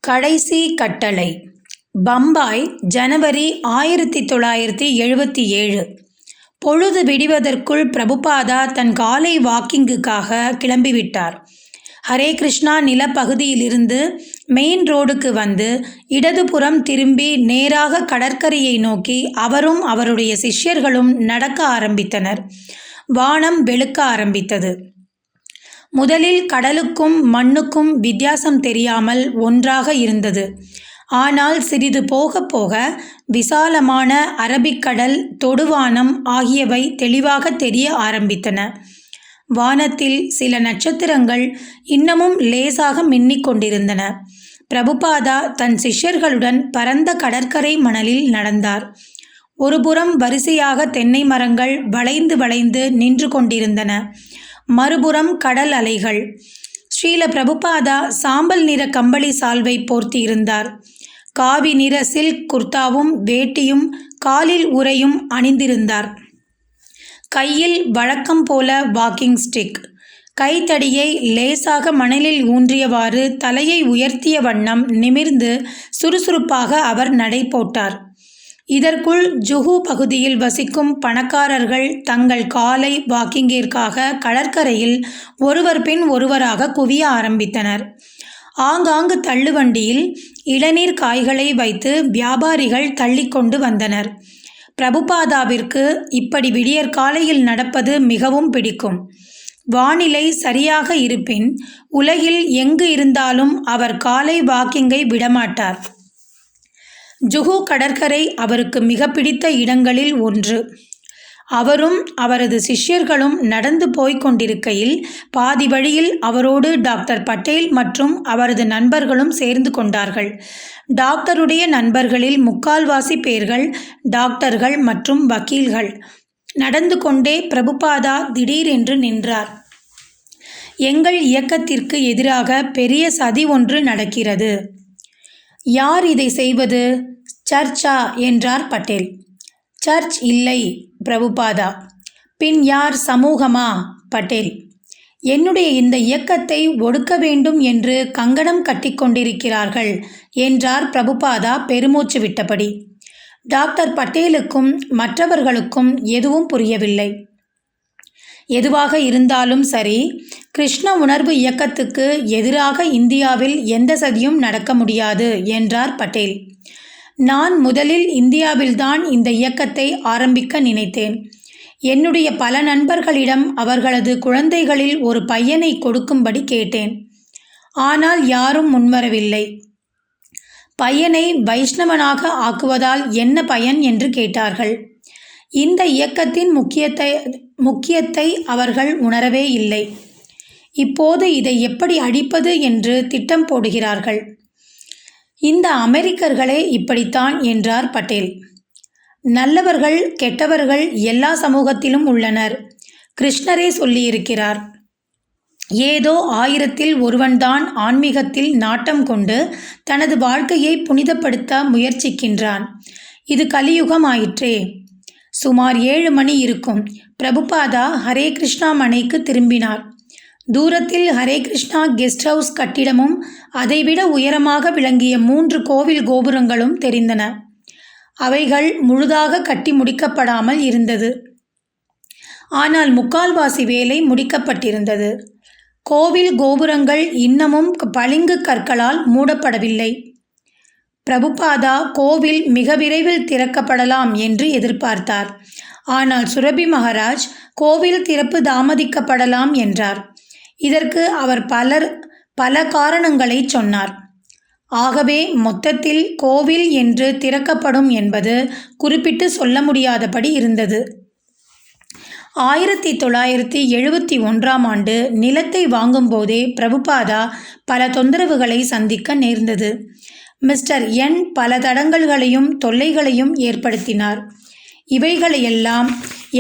கடைசி கட்டளை. பம்பாய், ஜனவரி 1977. பொழுது விடிவதற்குள் பிரபுபாதா தன் காலை வாக்கிங்குக்காக கிளம்பிவிட்டார். ஹரே கிருஷ்ணா நிலப்பகுதியிலிருந்து மெயின் ரோடுக்கு வந்து இடதுபுறம் திரும்பி நேராக கடற்கரையை நோக்கி அவரும் அவருடைய சிஷ்யர்களும் நடக்க ஆரம்பித்தனர். வானம் வெளுக்க ஆரம்பித்தது. முதலில் கடலுக்கும் மண்ணுக்கும் வித்தியாசம் தெரியாமல் ஒன்றாக இருந்தது. ஆனால் சிறிது போக போக விசாலமான அரபிக்கடல், தொடுவானம் ஆகியவை தெளிவாக தெரிய ஆரம்பித்தன. வானத்தில் சில நட்சத்திரங்கள் இன்னமும் லேசாக மின்னிக் கொண்டிருந்தன. பிரபுபாதா தன் சிஷ்யர்களுடன் பரந்த கடற்கரை மணலில் நடந்தார். ஒருபுறம் வரிசையாக தென்னை மரங்கள் வளைந்து வளைந்து நின்று கொண்டிருந்தன. மறுபுறம் கடல் அலைகள். ஸ்ரீல பிரபுபாதா சாம்பல் நிற கம்பளி சால்வை போர்த்தியிருந்தார். காவி நிற சில்க் குர்தாவும் வேட்டியும் காலில் உறையும் அணிந்திருந்தார். கையில் வழக்கம் போல வாக்கிங் ஸ்டிக். கைத்தடியை லேசாக மணலில் ஊன்றியவாறு தலையை உயர்த்திய வண்ணம் நிமிர்ந்து சுறுசுறுப்பாக அவர் நடை போட்டார். இதற்குள் ஜுஹு பகுதியில் வசிக்கும் பணக்காரர்கள் தங்கள் காலை வாக்கிங்கிற்காக கடற்கரையில் ஒருவர் பின் ஒருவராக குவிய ஆரம்பித்தனர். ஆங்காங்கு தள்ளுவண்டியில் இளநீர் காய்களை வைத்து வியாபாரிகள் தள்ளிக்கொண்டு வந்தனர். பிரபுபாதாவிற்கு இப்படி விடியற்காலையில் நடப்பது மிகவும் பிடிக்கும். வானிலை சரியாக இருப்பின் உலகில் எங்கு இருந்தாலும் அவர் காலை வாக்கிங்கை விடமாட்டார். ஜுஹு கடற்கரை அவருக்கு மிக பிடித்த இடங்களில் ஒன்று. அவரும் அவரது சிஷ்யர்களும் நடந்து போய்க் கொண்டிருக்கையில் பாதி வழியில் அவரோடு டாக்டர் பட்டேல் மற்றும் அவரது நண்பர்களும் சேர்ந்து கொண்டார்கள். டாக்டருடைய நண்பர்களில் முக்கால்வாசி பேர்கள் டாக்டர்கள் மற்றும் வக்கீல்கள். நடந்து கொண்டே பிரபுபாதா திடீரென்று நின்றார். எங்கள் இயக்கத்திற்கு எதிராக பெரிய சதி ஒன்று நடக்கிறது. யார் இதை செய்வது? சர்ச்சா என்றார் பட்டேல். சர்ச் இல்லை பிரபுபாதா. பின் யார்? சமூகமா? பட்டேல். என்னுடைய இந்த இயக்கத்தை ஒடுக்க வேண்டும் என்று கங்கணம் கட்டிக்கொண்டிருக்கிறார்கள் என்றார் பிரபுபாதா பெருமூச்சு விட்டபடி. டாக்டர் பட்டேலுக்கும் மற்றவர்களுக்கும் எதுவும் புரியவில்லை. எதுவாக இருந்தாலும் சரி, கிருஷ்ண உணர்வு இயக்கத்துக்கு எதிராக இந்தியாவில் எந்த சதியும் நடக்க முடியாது என்றார் பட்டேல். நான் முதலில் இந்தியாவில்தான் இந்த இயக்கத்தை ஆரம்பிக்க நினைத்தேன். என்னுடைய பல நண்பர்களிடம் அவர்களது குழந்தைகளில் ஒரு பையனை கொடுக்கும்படி கேட்டேன். ஆனால் யாரும் முன்வரவில்லை. பையனை வைஷ்ணவனாக ஆக்குவதால் என்ன பயன் என்று கேட்டார்கள். இந்த இயக்கத்தின் முக்கியத்தை அவர்கள் உணரவே இல்லை. இப்போது இதை எப்படி அழிப்பது என்று திட்டம் போடுகிறார்கள். இந்த அமெரிக்கர்களே இப்படித்தான் என்றார் பட்டேல். நல்லவர்கள் கெட்டவர்கள் எல்லா சமூகத்திலும் உள்ளனர். கிருஷ்ணரே சொல்லியிருக்கிறார். ஏதோ 1000-ல் ஒருவன்தான் ஆன்மீகத்தில் நாட்டம் கொண்டு தனது வாழ்க்கையை புனிதப்படுத்த முயற்சிக்கின்றான். இது கலியுகம் ஆயிற்றே. சுமார் 7 மணி இருக்கும். பிரபுபாதா ஹரே கிருஷ்ணா மனைக்கு திரும்பினார். தூரத்தில் ஹரே கிருஷ்ணா கெஸ்ட் ஹவுஸ் கட்டிடமும் அதைவிட உயரமாக விளங்கிய 3 கோவில் கோபுரங்களும் தெரிந்தன. அவைகள் முழுதாக கட்டி முடிக்கப்படாமல் இருந்தது. ஆனால் முக்கால்வாசி வேலை முடிக்கப்பட்டிருந்தது. கோவில் கோபுரங்கள் இன்னமும் பளிங்கு கற்களால் மூடப்படவில்லை. பிரபுபாதா கோவில் மிக விரைவில் திறக்கப்படலாம் என்று எதிர்பார்த்தார். ஆனால் சுரபி மகாராஜ் கோவில் திறப்பு தாமதிக்கப்படலாம் என்றார். இதற்கு அவர் பல காரணங்களை சொன்னார். ஆகவே மொத்தத்தில் கோவில் என்று திறக்கப்படும் என்பது குறிப்பிட்டு சொல்ல முடியாதபடி இருந்தது. 1971ஆம் ஆண்டு நிலத்தை வாங்கும்போதே பிரபுபாதா பல தொந்தரவுகளை சந்திக்க நேர்ந்தது. மிஸ்டர் என் பல தடங்கல்களையும் தொல்லைகளையும் ஏற்படுத்தினார். இவைகளையெல்லாம்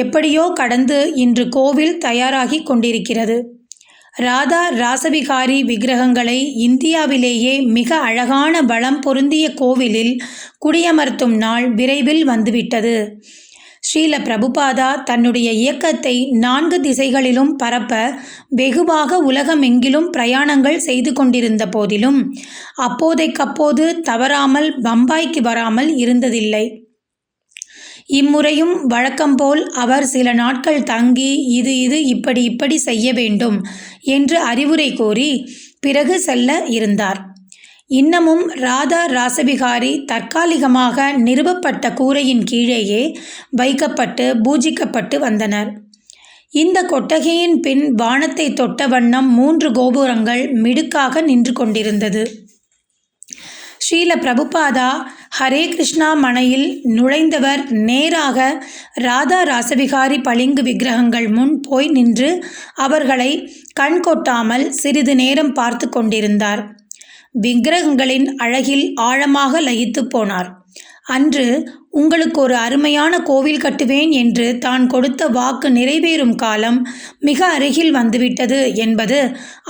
எப்படியோ கடந்து இன்று கோவில் தயாராகி கொண்டிருக்கிறது. ராதா ராசவிகாரி விக்கிரகங்களை இந்தியாவிலேயே மிக அழகான வளம் பொருந்திய கோவிலில் குடியமர்த்தும் நாள் விரைவில் வந்துவிட்டது. ஸ்ரீல பிரபுபாதா தன்னுடைய இயக்கத்தை 4 திசைகளிலும் பரப்ப வெகுவாக உலகமெங்கிலும் பிரயாணங்கள் செய்து கொண்டிருந்த போதிலும் அப்போதைக்கப்போது தவறாமல் பம்பாய்க்கு வராமல் இருந்ததில்லை. இம்முறையும் வழக்கம்போல் அவர் சில நாட்கள் தங்கி இது இப்படி செய்ய வேண்டும் என்று அறிவுரை கூறி பிறகு செல்ல இருந்தார். இன்னமும் ராதா ராசபிகாரி தற்காலிகமாக நிறுவப்பட்ட கூரையின் கீழேயே வைக்கப்பட்டு பூஜிக்கப்பட்டு வந்தனர். இந்த கொட்டகையின் பின் வானத்தை தொட்ட வண்ணம் 3 கோபுரங்கள் மிடுக்காக நின்று கொண்டிருந்தது. ஸ்ரீல பிரபுபாதா ஹரே கிருஷ்ணா மனையில் நுழைந்தவர் நேராக ராதா ராசபிகாரி பளிங்கு விக்கிரகங்கள் முன் போய் நின்று அவர்களை கண் கொட்டாமல் சிறிது நேரம் பார்த்து கொண்டிருந்தார். விக்கிரகங்களின் அழகில் ஆழமாக லயித்து போனார். அன்று உங்களுக்கு ஒரு அருமையான கோவில் கட்டுவேன் என்று தான் கொடுத்த வாக்கு நிறைவேறும் காலம் மிக அருகில் வந்துவிட்டது என்பது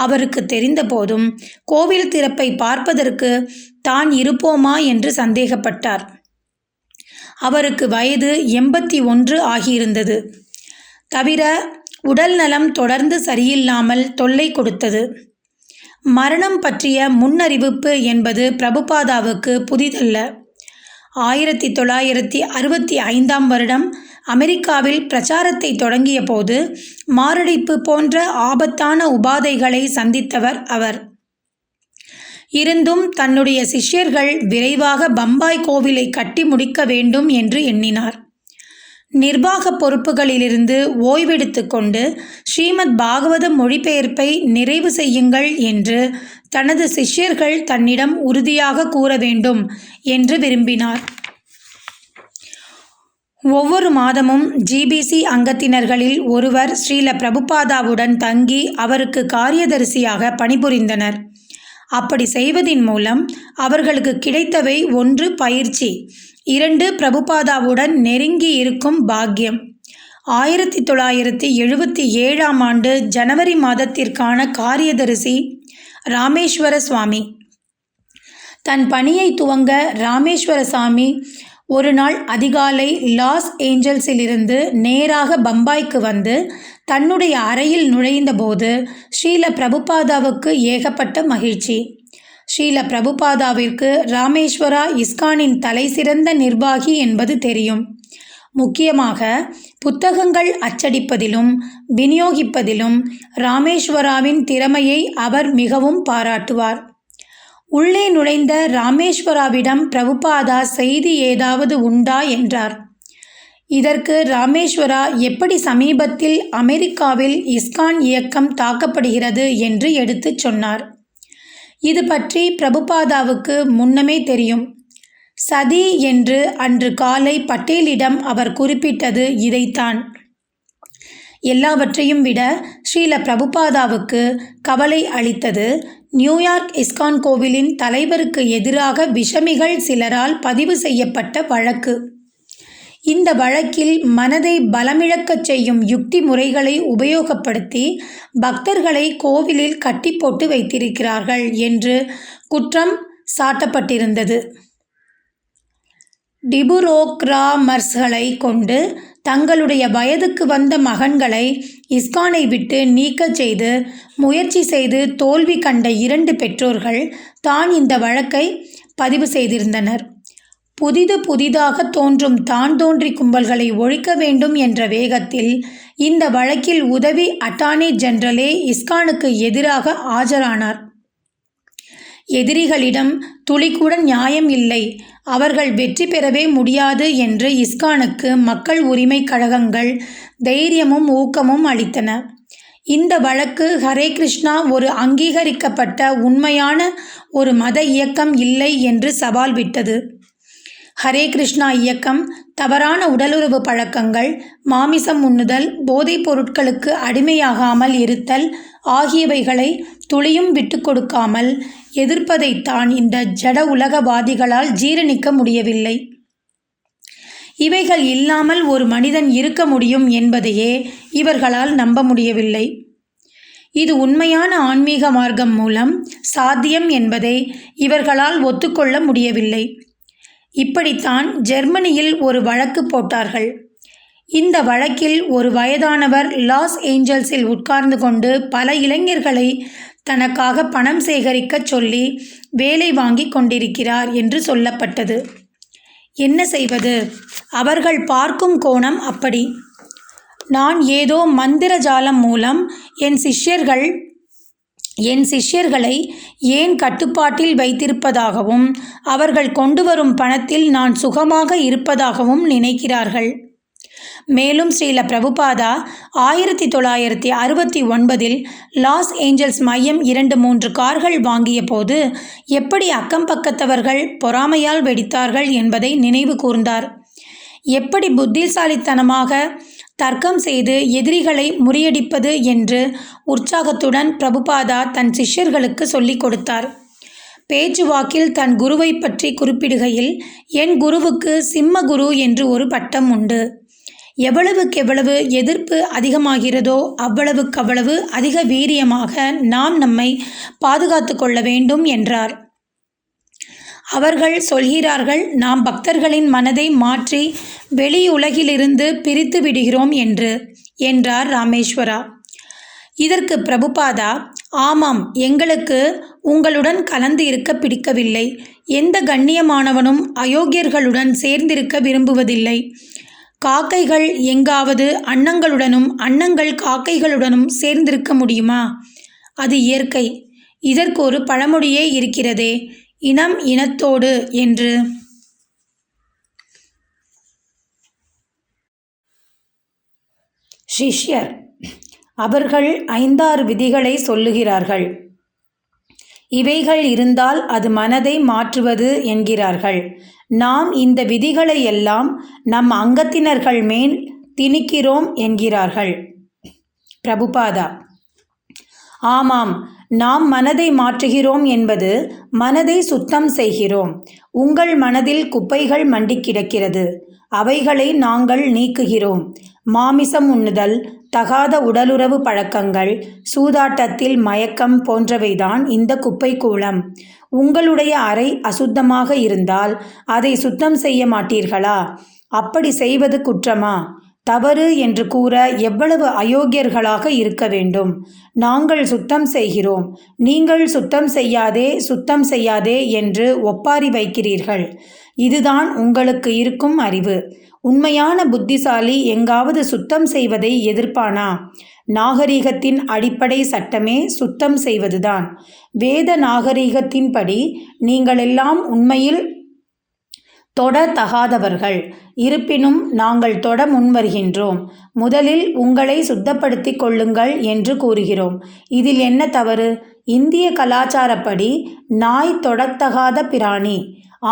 அவருக்கு தெரிந்த போதும் கோவில் திறப்பை பார்ப்பதற்கு தான் இருப்போமா என்று சந்தேகப்பட்டார். அவருக்கு வயது 81 ஆகியிருந்தது. தவிர உடல் நலம் தொடர்ந்து சரியில்லாமல் தொல்லை கொடுத்தது. மரணம் பற்றிய முன்னறிவிப்பு என்பது பிரபுபாதாவுக்கு புதிதல்ல. 1965ஆம் வருடம் அமெரிக்காவில் பிரச்சாரத்தை தொடங்கிய போது மாரடைப்பு போன்ற ஆபத்தான உபாதைகளை சந்தித்தவர் அவர். இருந்தும் தன்னுடைய சிஷ்யர்கள் விரைவாக பம்பாய் கோவிலை கட்டி முடிக்க வேண்டும் என்று எண்ணினார். நிர்வாக பொறுப்புகளிலிருந்து ஓய்வெடுத்து கொண்டு ஸ்ரீமத் பாகவத மொழிபெயர்ப்பை நிறைவு செய்யுங்கள் என்று தனது சிஷ்யர்கள் தன்னிடம் உறுதியாக கூற வேண்டும் என்று விரும்பினார். ஒவ்வொரு மாதமும் ஜிபிசி அங்கத்தினர்களில் ஒருவர் ஸ்ரீல பிரபுபாதாவுடன் தங்கி அவருக்கு காரியதரிசியாக பணிபுரிந்தனர். அப்படி செய்வதின் மூலம் அவர்களுக்கு கிடைத்தவை 1 பயிற்சி, 2 பிரபுபாதாவுடன் நெருங்கி இருக்கும் பாக்கியம். 1977ஆம் ஆண்டு ஜனவரி மாதத்திற்கான காரியதரிசி ராமேஸ்வர சுவாமி. தன் பணியை துவங்க ராமேஸ்வர சாமி ஒரு நாள் அதிகாலை லாஸ் ஏஞ்சல்ஸிலிருந்து நேராக பம்பாய்க்கு வந்து தன்னுடைய அறையில் நுழைந்தபோது ஸ்ரீல பிரபுபாதாவுக்கு ஏகப்பட்ட மகிழ்ச்சி. ஸ்ரீல பிரபுபாதாவிற்கு ராமேஸ்வரா இஸ்கானின் தலைசிறந்த நிர்வாகி என்பது தெரியும். முக்கியமாக புத்தகங்கள் அச்சடிப்பதிலும் விநியோகிப்பதிலும் ராமேஸ்வராவின் திறமையை அவர் மிகவும் பாராட்டுவார். உள்ளே நுழைந்த ராமேஸ்வராவிடம் பிரபுபாதா செய்தி ஏதாவது உண்டா என்றார். இதற்கு ராமேஸ்வரா எப்படி சமீபத்தில் அமெரிக்காவில் இஸ்கான் இயக்கம் தாக்கப்படுகிறது என்று எடுத்துச் சொன்னார். இது பற்றி பிரபுபாதாவுக்கு முன்னமே தெரியும். சதி என்று அன்று காலை பட்டேலிடம் அவர் குறிப்பிட்டது இதைத்தான். எல்லாவற்றையும் விட ஸ்ரீல பிரபுபாதாவுக்கு கவலை அளித்தது நியூயார்க் இஸ்கான் கோவிலின் தலைவருக்கு எதிராக விஷமிகள் சிலரால் பதிவு செய்யப்பட்ட வழக்கு. இந்த வழக்கில் மனதை பலமிழக்கச் செய்யும் யுக்தி முறைகளை உபயோகப்படுத்தி பக்தர்களை கோவிலில் கட்டி போட்டு வைத்திருக்கிறார்கள் என்று குற்றம் சாட்டப்பட்டிருந்தது. டிபுரோக்ராமர்ஸ்களை கொண்டு தங்களுடைய வயதுக்கு வந்த மகன்களை இஸ்கானை விட்டு நீக்கச் செய்து முயற்சி செய்து தோல்வி கண்ட 2 பெற்றோர்கள் தான் இந்த வழக்கை பதிவு செய்திருந்தனர். புதிதாக தோன்றும் தான் தோன்றி கும்பல்களை ஒழிக்க வேண்டும் என்ற வேகத்தில் இந்த வழக்கில் உதவி அட்டார்னி ஜெனரலே இஸ்கானுக்கு எதிராக ஆஜரானார். எதிரிகளிடம் துளிக்கூட நியாயம் இல்லை, அவர்கள் வெற்றி பெறவே முடியாது என்று இஸ்கானுக்கு மக்கள் உரிமை கழகங்கள் தைரியமும் ஊக்கமும் அளித்தன. இந்த வழக்கு ஹரே கிருஷ்ணா ஒரு அங்கீகரிக்கப்பட்ட உண்மையான ஒரு மத இயக்கம் இல்லை என்று சவால் விட்டது. ஹரே கிருஷ்ணா இயக்கம் தவறான உடலுறவு பழக்கங்கள், மாமிசம் உண்ணுதல், போதைப் பொருட்களுக்கு அடிமையாகாமல் இருத்தல் ஆகியவைகளை துளியும் விட்டு கொடுக்காமல் எதிர்ப்பதைத்தான் இந்த ஜட உலகவாதிகளால் ஜீரணிக்க முடியவில்லை. இவைகள் இல்லாமல் ஒரு மனிதன் இருக்க முடியும் என்பதையே இவர்களால் நம்ப முடியவில்லை. இது உண்மையான ஆன்மீக மார்க்கம் மூலம் சாத்தியம் என்பதை இவர்களால் ஒத்துக்கொள்ள முடியவில்லை. இப்படித்தான் ஜெர்மனியில் ஒரு வழக்கு போட்டார்கள். இந்த வழக்கில் ஒரு வயதானவர் லாஸ் ஏஞ்சல்ஸில் உட்கார்ந்து கொண்டு பல இளைஞர்களை தனக்காக பணம் சேகரிக்கச் சொல்லி வேலை வாங்கி கொண்டிருக்கிறார் என்று சொல்லப்பட்டது. என்ன செய்வது? அவர்கள் பார்க்கும் கோணம் அப்படி. நான் ஏதோ மந்திர ஜாலம் மூலம் என் சிஷ்யர்களை ஏன் கட்டுப்பாட்டில் வைத்திருப்பதாகவும் அவர்கள் கொண்டு வரும் பணத்தில் நான் சுகமாக இருப்பதாகவும் நினைக்கிறார்கள். மேலும் ஸ்ரீல பிரபுபாதா 1969 லாஸ் ஏஞ்சல்ஸ் மையம் 2-3 கார்கள் வாங்கிய போது எப்படி அக்கம் பக்கத்தவர்கள் பொறாமையால் வெடித்தார்கள் என்பதை நினைவு கூர்ந்தார். எப்படி புத்திசாலித்தனமாக தர்க்கம் செய்து எதிரிகளை முறியடிப்பது என்று உற்சாகத்துடன் பிரபுபாதா தன் சிஷ்யர்களுக்கு சொல்லிக் கொடுத்தார். பேச்சுவாக்கில் தன் குருவை பற்றி குறிப்பிடுகையில், என் குருவுக்கு சிம்ம குரு என்று ஒரு பட்டம் உண்டு. எவ்வளவுக்கெவ்வளவு எதிர்ப்பு அதிகமாகிறதோ அவ்வளவுக்கவ்வளவு அதிக வீரியமாக நாம் நம்மை பாதுகாத்து கொள்ள வேண்டும் என்றார். அவர்கள் சொல்கிறார்கள், நாம் பக்தர்களின் மனதை மாற்றி வெளியுலகிலிருந்து பிரித்து விடுகிறோம் என்றார் ராமேஸ்வரா. இதற்கு பிரபுபாதா, ஆமாம், எங்களுக்கு உங்களுடன் கலந்து இருக்க பிடிக்கவில்லை. எந்த கண்ணியமானவனும் அயோக்கியர்களுடன் சேர்ந்திருக்க விரும்புவதில்லை. காக்கைகள் எங்காவது அன்னங்களுடனும் அன்னங்கள் காக்கைகளுடனும் சேர்ந்திருக்க முடியுமா? அது இயற்கை. இதற்கு ஒரு பழமொழியே இருக்கிறதே, இனம் இனத்தோடு என்று. சிஷ்யர், அவர்கள் 5-6 விதிகளை சொல்லுகிறார்கள். இவைகள் இருந்தால் அது மனதை மாற்றுவது என்கிறார்கள். நாம் இந்த விதிகளை எல்லாம் நம் அங்கத்தினர்கள் மேல் திணிக்கிறோம் என்கிறார்கள். பிரபுபாதா, ஆமாம், நாம் மனதை மாற்றுகிறோம் என்பது மனதை சுத்தம் செய்கிறோம். உங்கள் மனதில் குப்பைகள் மண்டி கிடக்கிறது. அவைகளை நாங்கள் நீக்குகிறோம். மாமிசம் உண்ணுதல், தகாத உடலுறவு பழக்கங்கள், சூதாட்டத்தில் மயக்கம் போன்றவைதான் இந்த குப்பை கூளம். உங்களுடைய அறை அசுத்தமாக இருந்தால் அதை சுத்தம் செய்ய மாட்டீர்களா? அப்படி செய்வது குற்றமா? தவறு என்று கூற எவ்வளவு அயோக்கியர்களாக இருக்க வேண்டும். நாங்கள் சுத்தம் செய்கிறோம், நீங்கள் சுத்தம் செய்யாதே என்று ஒப்பாரி வைக்கிறீர்கள். இதுதான் உங்களுக்கு இருக்கும் அறிவு. உண்மையான புத்திசாலி எங்காவது சுத்தம் செய்வதை எதிர்ப்பானா? நாகரிகத்தின் அடிப்படை சட்டமே சுத்தம் செய்வதுதான். வேத நாகரிகத்தின்படி நீங்களெல்லாம் உண்மையில் தொடத்தகாதவர்கள். இருப்பினும் நாங்கள் தொட முன்வருகின்றோம். முதலில் உங்களை சுத்தப்படுத்திக் கொள்ளுங்கள் என்று கூறுகிறோம். இதில் என்ன தவறு? இந்திய கலாச்சாரப்படி நாய் தொடத்தகாத பிராணி.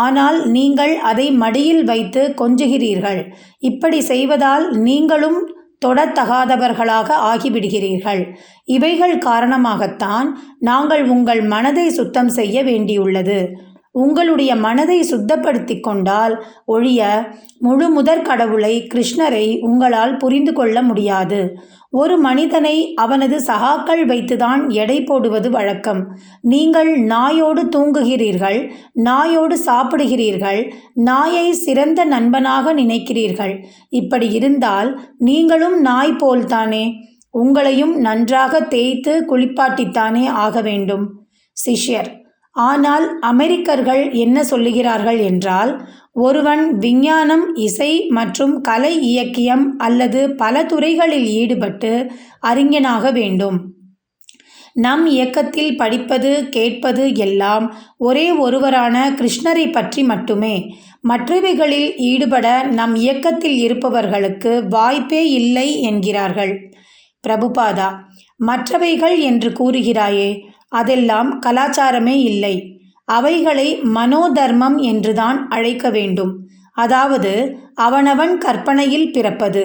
ஆனால் நீங்கள் அதை மடியில் வைத்து கொஞ்சுகிறீர்கள். இப்படி செய்வதால் நீங்களும் தொடத்தகாதவர்களாக ஆகிவிடுகிறீர்கள். இவைகள் காரணமாகத்தான் நாங்கள் உங்கள் மனதை சுத்தம் செய்ய வேண்டியுள்ளது. உங்களுடைய மனதை சுத்தப்படுத்தி கொண்டால் ஒழிய முழுமுதற் கடவுளை கிருஷ்ணரை உங்களால் புரிந்து கொள்ள முடியாது. ஒரு மனிதனை அவனது சகாக்கள் வைத்துதான் எடை போடுவது வழக்கம். நீங்கள் நாயோடு தூங்குகிறீர்கள், நாயோடு சாப்பிடுகிறீர்கள், நாயை சிறந்த நண்பனாக நினைக்கிறீர்கள். இப்படி இருந்தால் நீங்களும் நாய் போல்தானே. உங்களையும் நன்றாக தேய்த்து குளிப்பாட்டித்தானே ஆக வேண்டும். சிஷ்யர், ஆனால் அமெரிக்கர்கள் என்ன சொல்லுகிறார்கள் என்றால், ஒருவன் விஞ்ஞானம், இசை மற்றும் கலை இலக்கியம் அல்லது பல துறைகளில் ஈடுபட்டு அறிஞனாக வேண்டும். நம் இயக்கத்தில் படிப்பது கேட்பது எல்லாம் ஒரே ஒருவரான கிருஷ்ணரை பற்றி மட்டுமே. மற்றவைகளில் ஈடுபட நம் இயக்கத்தில் இருப்பவர்களுக்கு வாய்ப்பே இல்லை என்கிறார்கள். பிரபுபாதா, மற்றவைகள் என்று கூறுகிறாயே, அதெல்லாம் கலாச்சாரமே இல்லை. அவைகளை மனோதர்மம் என்றுதான் அழைக்க வேண்டும். அதாவது அவனவன் கற்பனையில் பிறப்பது.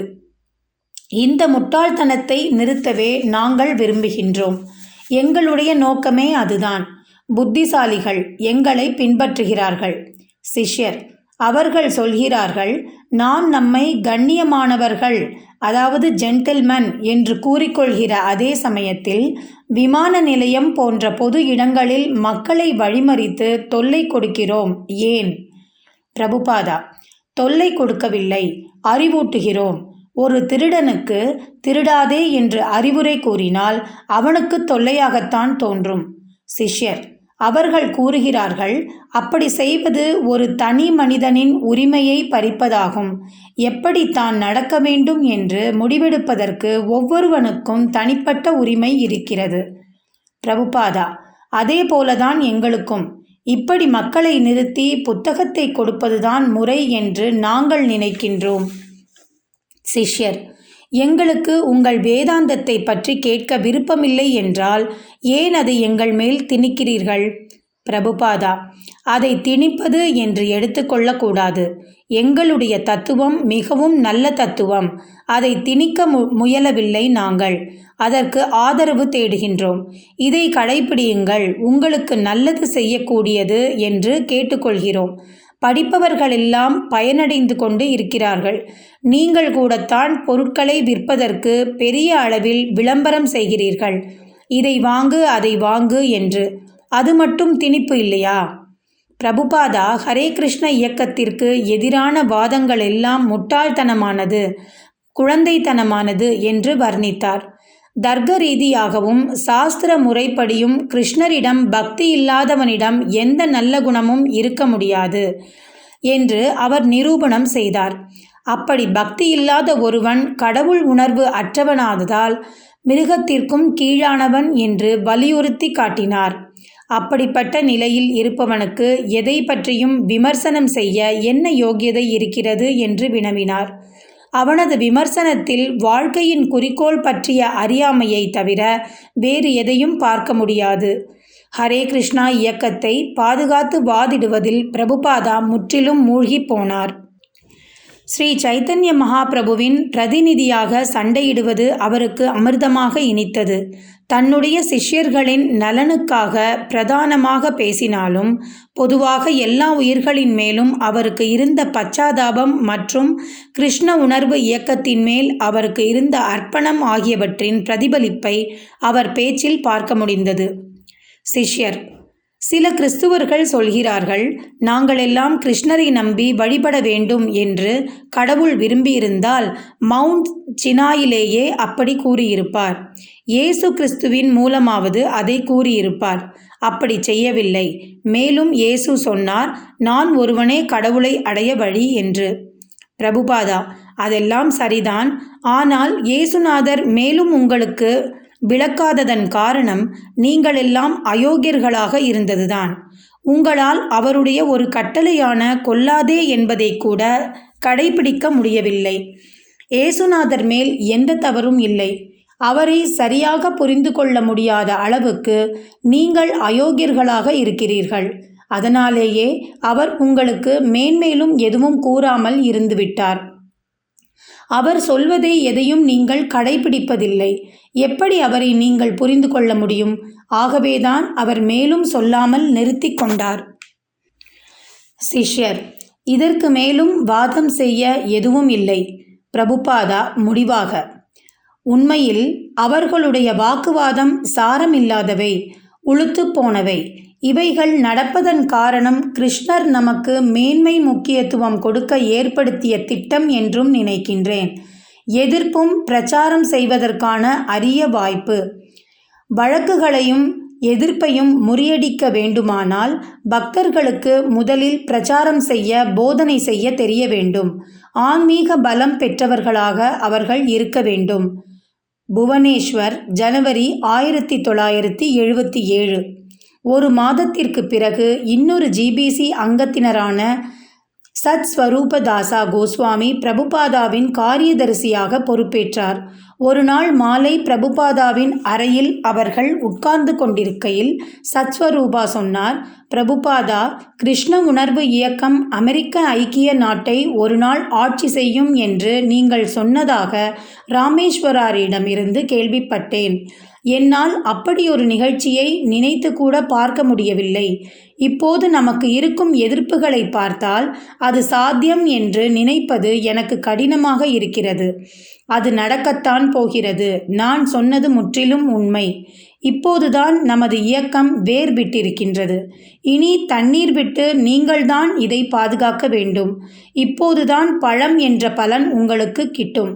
இந்த முட்டாள்தனத்தை நிறுத்தவே நாங்கள் விரும்புகின்றோம். எங்களுடைய நோக்கமே அதுதான். புத்திசாலிகள் எங்களை பின்பற்றுகிறார்கள். சிஷ்யர், அவர்கள் சொல்கிறார்கள், நாம் நம்மை கண்ணியமானவர்கள், அதாவது ஜென்டில்மன் என்று கூறிக்கொள்கிற அதே சமயத்தில் விமான நிலையம் போன்ற பொது இடங்களில் மக்களை வழிமறித்து தொல்லை கொடுக்கிறோம். ஏன்? பிரபுபாதா, தொல்லை கொடுக்கவில்லை, அறிவூட்டுகிறோம். ஒரு திருடனுக்கு திருடாதே என்று அறிவுரை கூறினால் அவனுக்கு தொல்லையாகத்தான் தோன்றும். சிஷ்யர்: அவர்கள் கூறுகிறார்கள், அப்படி செய்வது ஒரு தனி மனிதனின் உரிமையை பறிப்பதாகும். எப்படி தான் நடக்க வேண்டும் என்று முடிவெடுப்பதற்கு ஒவ்வொருவனுக்கும் தனிப்பட்ட உரிமை இருக்கிறது. பிரபுபாதா: அதே போலதான் எங்களுக்கும். இப்படி மக்களை நிறுத்தி புத்தகத்தை கொடுப்பதுதான் முறை என்று நாங்கள் நினைக்கின்றோம். சிஷ்யர்: எங்களுக்கு உங்கள் வேதாந்தத்தை பற்றி கேட்க விருப்பமில்லை என்றால் ஏன் அதை எங்கள் மேல் திணிக்கிறீர்கள்? பிரபுபாதா: அதை திணிப்பது என்று எடுத்துக்கொள்ளக்கூடாது. எங்களுடைய தத்துவம் மிகவும் நல்ல தத்துவம். அதை திணிக்க முயலவில்லை. நாங்கள் அதற்கு ஆதரவு தேடுகின்றோம். இதை கடைபிடியுங்கள், உங்களுக்கு நல்லது செய்யக்கூடியது என்று கேட்டுக்கொள்கிறோம். படிப்பவர்களெல்லாம் பயனடைந்து கொண்டு இருக்கிறார்கள். நீங்கள் கூடத்தான் பொருட்களை விற்பதற்கு பெரிய அளவில் விளம்பரம் செய்கிறீர்கள். இதை வாங்கு, அதை வாங்கு என்று. அது மட்டும் திணிப்பு இல்லையா? பிரபுபாதா ஹரே கிருஷ்ண இயக்கத்திற்கு எதிரான வாதங்கள் எல்லாம் முட்டாள்தனமானது, குழந்தைத்தனமானது என்று வர்ணித்தார். தர்க்க ரீதியாகவும் சாஸ்திர முறைப்படியும் கிருஷ்ணரிடம் பக்தி இல்லாதவனிடம் எந்த நல்ல குணமும் இருக்க முடியாது என்று அவர் நிரூபணம் செய்தார். அப்படி பக்தி இல்லாத ஒருவன் கடவுள் உணர்வு அற்றவனாததால் மிருகத்திற்கும் கீழானவன் என்று வலியுறுத்தி காட்டினார். அப்படிப்பட்ட நிலையில் இருப்பவனுக்கு எதை பற்றியும் விமர்சனம் செய்ய என்ன யோகியதை இருக்கிறது என்று வினவினார். அவனது விமர்சனத்தில் வாழ்க்கையின் குறிக்கோள் பற்றிய அறியாமையை தவிர வேறு எதையும் பார்க்க முடியாது. ஹரே கிருஷ்ணா இயக்கத்தை பாதுகாத்து வாதிடுவதில் பிரபுபாதா முற்றிலும் மூழ்கி போனார். ஸ்ரீ சைத்தன்ய மகாபிரபுவின் பிரதிநிதியாக சண்டையிடுவது அவருக்கு அமிர்தமாக இனித்தது. தன்னுடைய சிஷ்யர்களின் நலனுக்காக பிரதானமாக பேசினாலும் பொதுவாக எல்லா உயிர்களின் மேலும் அவருக்கு இருந்த பச்சாதாபம் மற்றும் கிருஷ்ண உணர்வு இயக்கத்தின் மேல் அவருக்கு இருந்த அர்ப்பணம் ஆகியவற்றின் பிரதிபலிப்பை அவர் பேச்சில் பார்க்க முடிந்தது. சிஷ்யர்: சில கிறிஸ்துவர்கள் சொல்கிறார்கள், நாங்கள் எல்லாம் கிருஷ்ணரை நம்பி வழிபட வேண்டும் என்று கடவுள் விரும்பியிருந்தால் மவுண்ட் சினாயிலேயே அப்படி கூறியிருப்பார். இயேசு கிறிஸ்துவின் மூலமாவது அதை கூறியிருப்பார். அப்படி செய்யவில்லை. மேலும் இயேசு சொன்னார், நான் ஒருவனே கடவுளை அடைய வழி என்று. பிரபுபாதா: அதெல்லாம் சரிதான். ஆனால் இயேசுநாதர் மேலும் உங்களுக்கு விளக்காததன் காரணம் நீங்களெல்லாம் அயோக்கியர்களாக இருந்ததுதான். உங்களால் அவருடைய ஒரு கட்டளையான கொல்லாதே என்பதை கூட கடைபிடிக்க முடியவில்லை. இயேசுநாதர் மேல் எந்த தவறும் இல்லை. அவரை சரியாக புரிந்து கொள்ள முடியாத அளவுக்கு நீங்கள் அயோக்கியர்களாக இருக்கிறீர்கள். அதனாலேயே அவர் உங்களுக்கு மேன்மேலும் எதுவும் கூறாமல் இருந்துவிட்டார். அவர் சொல்வதை எதையும் நீங்கள் கடைபிடிப்பதில்லை. எப்படி அவரை நீங்கள் புரிந்து கொள்ள முடியும்? ஆகவேதான் அவர் மேலும் சொல்லாமல் நிறுத்தி கொண்டார். சிஷ்யர்: இதற்கு மேலும் வாதம் செய்ய எதுவும் இல்லை. பிரபுபாதா முடிவாக: உண்மையில் அவர்களுடைய வாக்குவாதம் சாரமில்லாதவை, உளுத்து போனவை. இவைகள் நடப்பதன் காரணம் கிருஷ்ணர் நமக்கு மேன்மை முக்கியத்துவம் கொடுக்க ஏற்படுத்திய திட்டம் என்றும் நினைக்கின்றேன். எதிர்ப்பும் பிரச்சாரம் செய்வதற்கான அரிய வாய்ப்பு. வழக்குகளையும் எதிர்ப்பையும் முறியடிக்க வேண்டுமானால் பக்தர்களுக்கு முதலில் பிரச்சாரம் செய்ய, போதனை செய்ய தெரிய வேண்டும். ஆன்மீக பலம் பெற்றவர்களாக அவர்கள் இருக்க வேண்டும். புவனேஸ்வர், ஜனவரி 1977. ஒரு மாதத்திற்கு பிறகு இன்னொரு ஜிபிசி அங்கத்தினரான சத்ஸ்வரூபதாசா கோஸ்வாமி பிரபுபாதாவின் காரியதரிசியாக பொறுப்பேற்றார். ஒரு நாள் மாலை பிரபுபாதாவின் அறையில் அவர்கள் உட்கார்ந்து கொண்டிருக்கையில் சத்ஸ்வரூபா சொன்னார், பிரபுபாதா, கிருஷ்ண உணர்வு இயக்கம் அமெரிக்க ஐக்கிய நாட்டை ஒரு நாள் ஆட்சி செய்யும் என்று நீங்கள் சொன்னதாக ராமேஸ்வராரிடமிருந்து கேள்விப்பட்டேன். என்னால் அப்படி ஒரு நிகழ்ச்சியை நினைத்து கூட பார்க்க முடியவில்லை. இப்போது நமக்கு இருக்கும் எதிர்ப்புகளை பார்த்தால் அது சாத்தியம் என்று நினைப்பது எனக்கு கடினமாக இருக்கிறது. அது நடக்கத்தான் போகிறது. நான் சொன்னது முற்றிலும் உண்மை. இப்போதுதான் நமது இயக்கம் வேர் விட்டிருக்கின்றது. இனி தண்ணீர் விட்டு நீங்கள்தான் இதை பாதுகாக்க வேண்டும். இப்போதுதான் பழம் என்ற பலன் உங்களுக்கு கிட்டும்.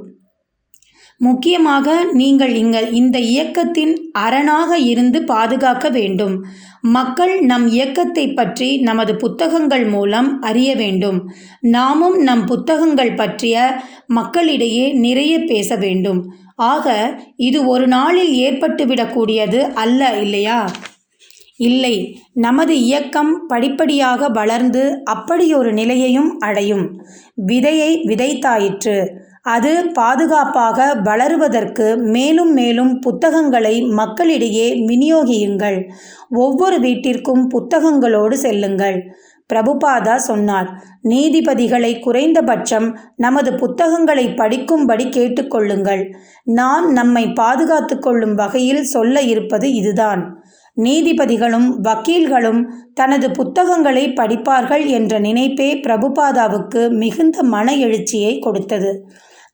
முக்கியமாக நீங்கள் இந்த இயக்கத்தின் அரணாக இருந்து பாதுகாக்க வேண்டும். மக்கள் நம் இயக்கத்தை பற்றி நமது புத்தகங்கள் மூலம் அறிய வேண்டும். நாமும் நம் புத்தகங்கள் பற்றிய மக்களிடையே நிறைய பேச வேண்டும். ஆக இது ஒரு நாளில் ஏற்பட்டுவிடக்கூடியது அல்ல, இல்லையா? இல்லை, நமது இயக்கம் படிப்படியாக வளர்ந்து அப்படியொரு நிலையையும் அடையும். விதையை விதைத்தாயிற்று. அது பாதுகாப்பாக வளருவதற்கு மேலும் மேலும் புத்தகங்களை மக்களிடையே விநியோகியுங்கள். ஒவ்வொரு வீட்டிற்கும் புத்தகங்களோடு செல்லுங்கள். பிரபுபாதா சொன்னார். நீதிபதிகளை குறைந்தபட்சம் நமது புத்தகங்களை படிக்கும்படி கேட்டுக்கொள்ளுங்கள். நாம் நம்மை பாதுகாத்து கொள்ளும் வகையில் சொல்ல இருப்பது இதுதான். நீதிபதிகளும் வக்கீல்களும் தனது புத்தகங்களை படிப்பார்கள் என்ற நினைப்பே பிரபுபாதாவுக்கு மிகுந்த மன எழுச்சியை கொடுத்தது.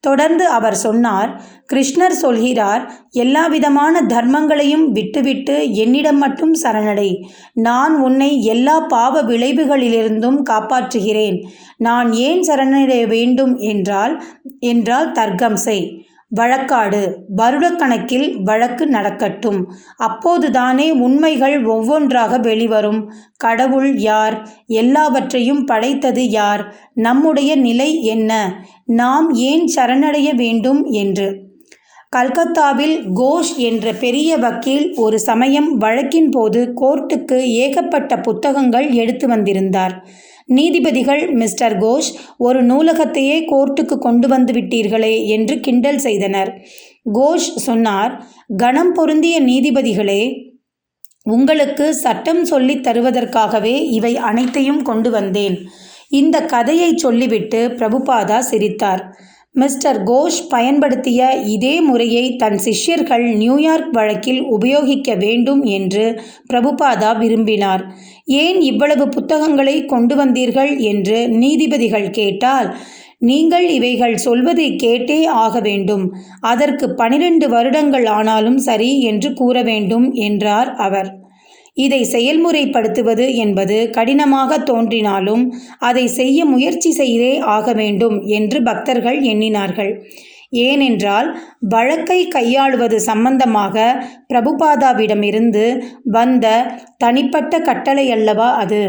தொடர்ந்து அவர் சொன்னார், கிருஷ்ணர் சொல்கிறார், எல்லாவிதமான தர்மங்களையும் விட்டுவிட்டு என்னிடம் மட்டும் சரணடை. நான் உன்னை எல்லா பாவ விளைவுகளிலிருந்தும் காப்பாற்றுகிறேன். நான் ஏன் சரணடைய வேண்டும் என்றால் தர்க்கம் செய், வழக்காடு, வருடக்கணக்கில் வழக்கு நடக்கட்டும். அப்போதுதானே உண்மைகள் ஒவ்வொன்றாக வெளிவரும். கடவுள் யார்? எல்லாவற்றையும் படைத்தது யார்? நம்முடைய நிலை என்ன? நாம் ஏன் சரணடைய வேண்டும் என்று. கல்கத்தாவில் கோஷ் என்ற பெரிய வக்கீல் ஒரு சமயம் வழக்கின் போது கோர்ட்டுக்கு ஏகப்பட்ட புத்தகங்கள் எடுத்து வந்திருந்தார். நீதிபதிகள், மிஸ்டர் கோஷ், ஒரு நூலகத்தையே கோர்ட்டுக்கு கொண்டு வந்து விட்டீர்களே என்று கிண்டல் செய்தனர். கோஷ் சொன்னார், கணம் பொருந்திய நீதிபதிகளே, உங்களுக்கு சட்டம் சொல்லித் தருவதற்காகவே இவை அனைத்தையும் கொண்டு வந்தேன். இந்த கதையை சொல்லிவிட்டு பிரபுபாதா சிரித்தார். மிஸ்டர் கோஷ் பயன்படுத்திய இதே முறையை தன் சிஷ்யர்கள் நியூயார்க் வழக்கில் உபயோகிக்க வேண்டும் என்று பிரபுபாதா விரும்பினார். ஏன் இவ்வளவு புத்தகங்களை கொண்டு வந்தீர்கள் என்று நீதிபதிகள் கேட்டால், நீங்கள் இவைகள் சொல்வதை கேட்டே ஆக வேண்டும். அதற்கு 12 வருடங்கள் ஆனாலும் சரி என்று கூற வேண்டும் என்றார் அவர். இதை செயல்முறைப்படுத்துவது என்பது கடினமாக தோன்றினாலும் அதை செய்ய முயற்சி செய்தே ஆக வேண்டும் என்று பக்தர்கள் எண்ணினார்கள். ஏனென்றால் வழக்கை கையாளுவது சம்பந்தமாக பிரபுபாதாவிடமிருந்து வந்த தனிப்பட்ட கட்டளை அல்லவா அது.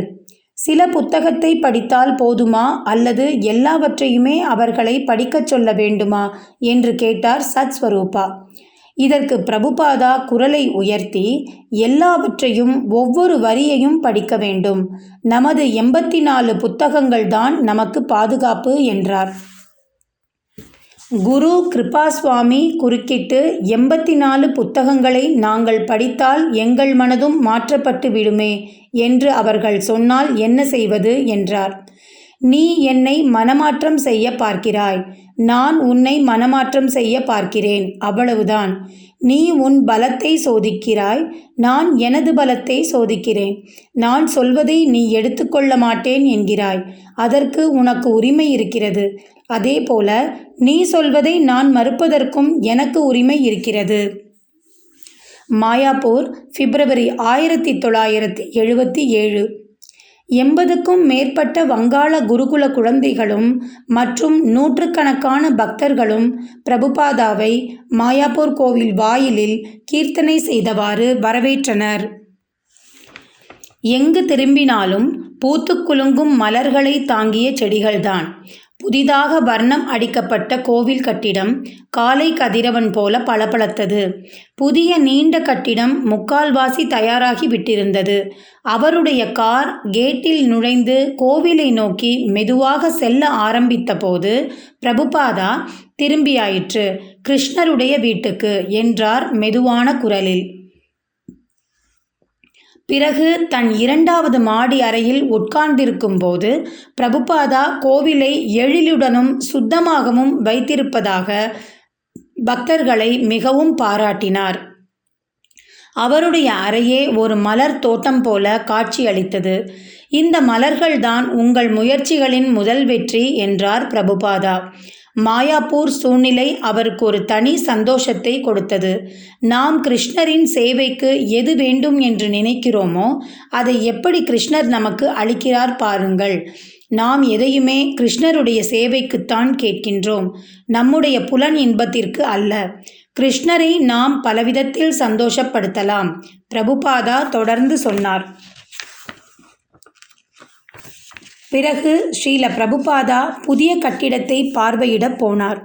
சில புத்தகத்தை படித்தால் போதுமா அல்லது எல்லாவற்றையுமே அவர்களை படிக்கச் சொல்ல வேண்டுமா என்று கேட்டார் சத்ஸ்வரூபா. இதற்கு பிரபுபாதா குரலை உயர்த்தி, எல்லாவற்றையும் ஒவ்வொரு வரியையும் படிக்க வேண்டும். நமது 84 புத்தகங்கள் தான் நமக்கு பாதுகாப்பு என்றார். குரு கிருபாஸ்வாமி குறுக்கிட்டு, 84 புத்தகங்களை நாங்கள் படித்தால் எங்கள் மனதும் மாற்றப்பட்டு விடுமே என்று அவர்கள் சொன்னால் என்ன செய்வது என்றார். நீ என்னை மனமாற்றம் செய்ய பார்க்கிறாய், நான் உன்னை மனமாற்றம் செய்ய பார்க்கிறேன், அவ்வளவுதான். நீ உன் பலத்தை சோதிக்கிறாய், நான் எனது பலத்தை சோதிக்கிறேன். நான் சொல்வதை நீ எடுத்துக்கொள்ள மாட்டேன் என்கிறாய், அதற்கு உனக்கு உரிமை இருக்கிறது. அதேபோல நீ சொல்வதை நான் மறுப்பதற்கும் எனக்கு உரிமை இருக்கிறது. மாயாப்பூர், பிப்ரவரி 1977. 80க்கும் மேற்பட்ட வங்காள குருகுல குழந்தைகளும் மற்றும் நூற்றுக்கணக்கான பக்தர்களும் பிரபுபாதாவை மாயாப்பூர் கோவில் வாயிலில் கீர்த்தனை செய்தவாறு வரவேற்றனர். எங்கு திரும்பினாலும் பூத்துக் குலுங்கும் மலர்களை தாங்கிய செடிகள்தான். புதிதாக வர்ணம் அடிக்கப்பட்ட கோவில் கட்டிடம் காலை கதிரவன் போல பளபளத்தது. புதிய நீண்ட கட்டிடம் முக்கால்வாசி தயாராகி விட்டிருந்தது. அவருடைய கார் கேட்டில் நுழைந்து கோவிலை நோக்கி மெதுவாக செல்ல ஆரம்பித்த போது பிரபுபாதா திரும்பியாயிற்று. கிருஷ்ணருடைய வீட்டுக்கு என்றார் மெதுவான குரலில். பிறகு தன் 2வது மாடி அறையில் உட்கார்ந்திருக்கும் போது பிரபுபாதா கோவிலை எழிலுடனும் சுத்தமாகவும் வைத்திருப்பதாக பக்தர்களை மிகவும் பாராட்டினார். அவருடைய அறையே ஒரு மலர் தோட்டம் போல காட்சியளித்தது. இந்த மலர்கள்தான் உங்கள் முயற்சிகளின் முதல் வெற்றி என்றார் பிரபுபாதா. மாயாப்பூர் சூழ்நிலை அவருக்கு ஒரு தனி சந்தோஷத்தை கொடுத்தது. நாம் கிருஷ்ணரின் சேவைக்கு எது வேண்டும் என்று நினைக்கிறோமோ அதை எப்படி கிருஷ்ணர் நமக்கு அளிக்கிறார் பாருங்கள். நாம் எதையுமே கிருஷ்ணருடைய சேவைக்குத்தான் கேட்கின்றோம், நம்முடைய புலன் இன்பத்திற்கு அல்ல. கிருஷ்ணரை நாம் பலவிதத்தில் சந்தோஷப்படுத்தலாம். பிரபுபாதா தொடர்ந்து சொன்னார். பிறகு ஸ்ரீல பிரபுபாதா புதிய கட்டிடத்தை பார்வையிடப் போனார்.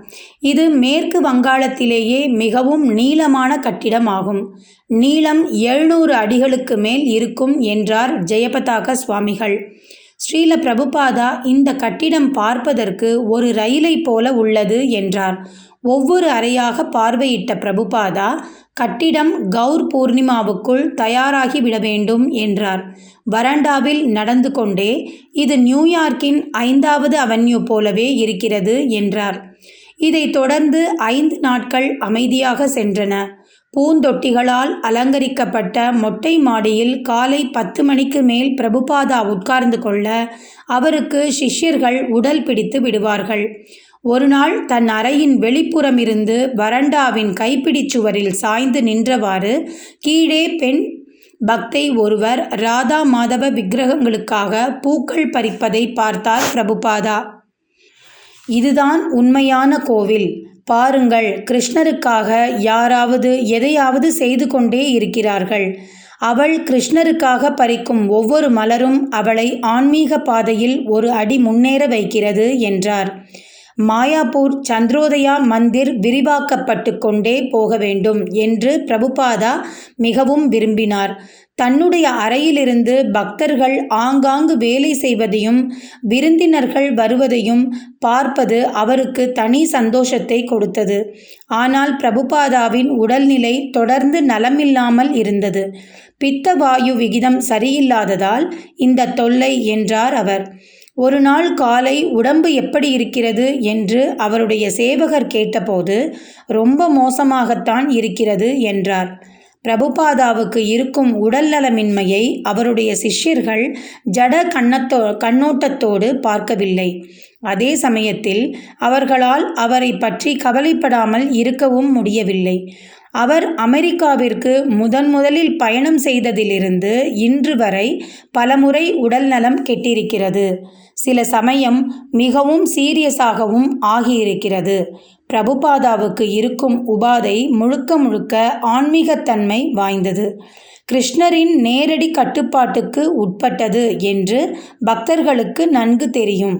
இது மேற்கு வங்காளத்திலேயே மிகவும் நீளமான கட்டிடமாகும். நீளம் 700 அடிகளுக்கு மேல் இருக்கும் என்றார் ஜெயபதாக சுவாமிகள். ஸ்ரீல பிரபுபாதா இந்த கட்டிடம் பார்ப்பதற்கு ஒரு ரயிலை போல உள்ளது என்றார். ஒவ்வொரு அறையாக பார்வையிட்ட பிரபுபாதா, கட்டிடம் கௌர் பூர்ணிமாவுக்குள் தயாராகி விட வேண்டும் என்றார். வராண்டாவில் நடந்து கொண்டே, இது நியூயார்க்கின் 5வது அவென்யூ போலவே இருக்கிறது என்றார். இதைத் தொடர்ந்து 5 நாட்கள் அமைதியாக சென்றன. பூந்தொட்டிகளால் அலங்கரிக்கப்பட்ட மொட்டை மாடியில் காலை 10 மணிக்கு மேல் பிரபுபாதா உட்கார்ந்து கொள்ள அவருக்கு சிஷ்யர்கள் உடல் பிடித்து விடுவார்கள். ஒரு நாள் தன் அறையின் வெளிப்புறமிருந்து வராண்டாவின் கைப்பிடிச் சுவரில் சாய்ந்து நின்றவாறு கீழே பெண் பக்தை ஒருவர் ராதா மாதவ விக்கிரகங்களுக்காக பூக்கள் பறிப்பதை பார்த்தார் பிரபுபாதா. இதுதான் உண்மையான கோவில். பாருங்கள், கிருஷ்ணருக்காக யாராவது எதையாவது செய்து கொண்டே இருக்கிறார்கள். அவள் கிருஷ்ணருக்காக பறிக்கும் ஒவ்வொரு மலரும் அவளை ஆன்மீக பாதையில் ஒரு அடி முன்னேற வைக்கிறது என்றார். மாயாப்பூர் சந்திரோதயா மந்திர் விரிவாக்கப்பட்டு கொண்டே போக வேண்டும் என்று பிரபுபாதா மிகவும் விரும்பினார். தன்னுடைய அறையிலிருந்து பக்தர்கள் ஆங்காங்கு வேலை செய்வதையும் விருந்தினர்கள் வருவதையும் பார்ப்பது அவருக்கு தனி சந்தோஷத்தை கொடுத்தது. ஆனால் பிரபுபாதாவின் உடல்நிலை தொடர்ந்து நலமில்லாமல் இருந்தது. பித்த வாயு விகிதம் சரியில்லாததால் இந்த தொல்லை என்றார் அவர். ஒரு நாள் காலை உடம்பு எப்படி இருக்கிறது என்று அவருடைய சேவகர் கேட்டபோது, ரொம்ப மோசமாகத்தான் இருக்கிறது என்றார். பிரபுபாதாவுக்கு இருக்கும் உடல் நலமின்மையை அவருடைய சிஷ்யர்கள் ஜட கண்ணோட்டத்தோடு பார்க்கவில்லை. அதே சமயத்தில் அவர்களால் அவரை பற்றி கவலைப்படாமல் இருக்கவும் முடியவில்லை. அவர் அமெரிக்காவிற்கு முதலில் பயணம் செய்ததிலிருந்து இன்று வரை பலமுறை உடல் நலம் கெட்டிருக்கிறது. சில சமயம் மிகவும் சீரியஸாகவும் ஆகியிருக்கிறது. பிரபுபாதாவுக்கு இருக்கும் உபாதை முழுக்க ஆன்மீகத்தன்மை வாய்ந்தது, கிருஷ்ணரின் நேரடி கட்டுப்பாட்டுக்கு உட்பட்டது என்று பக்தர்களுக்கு நன்கு தெரியும்.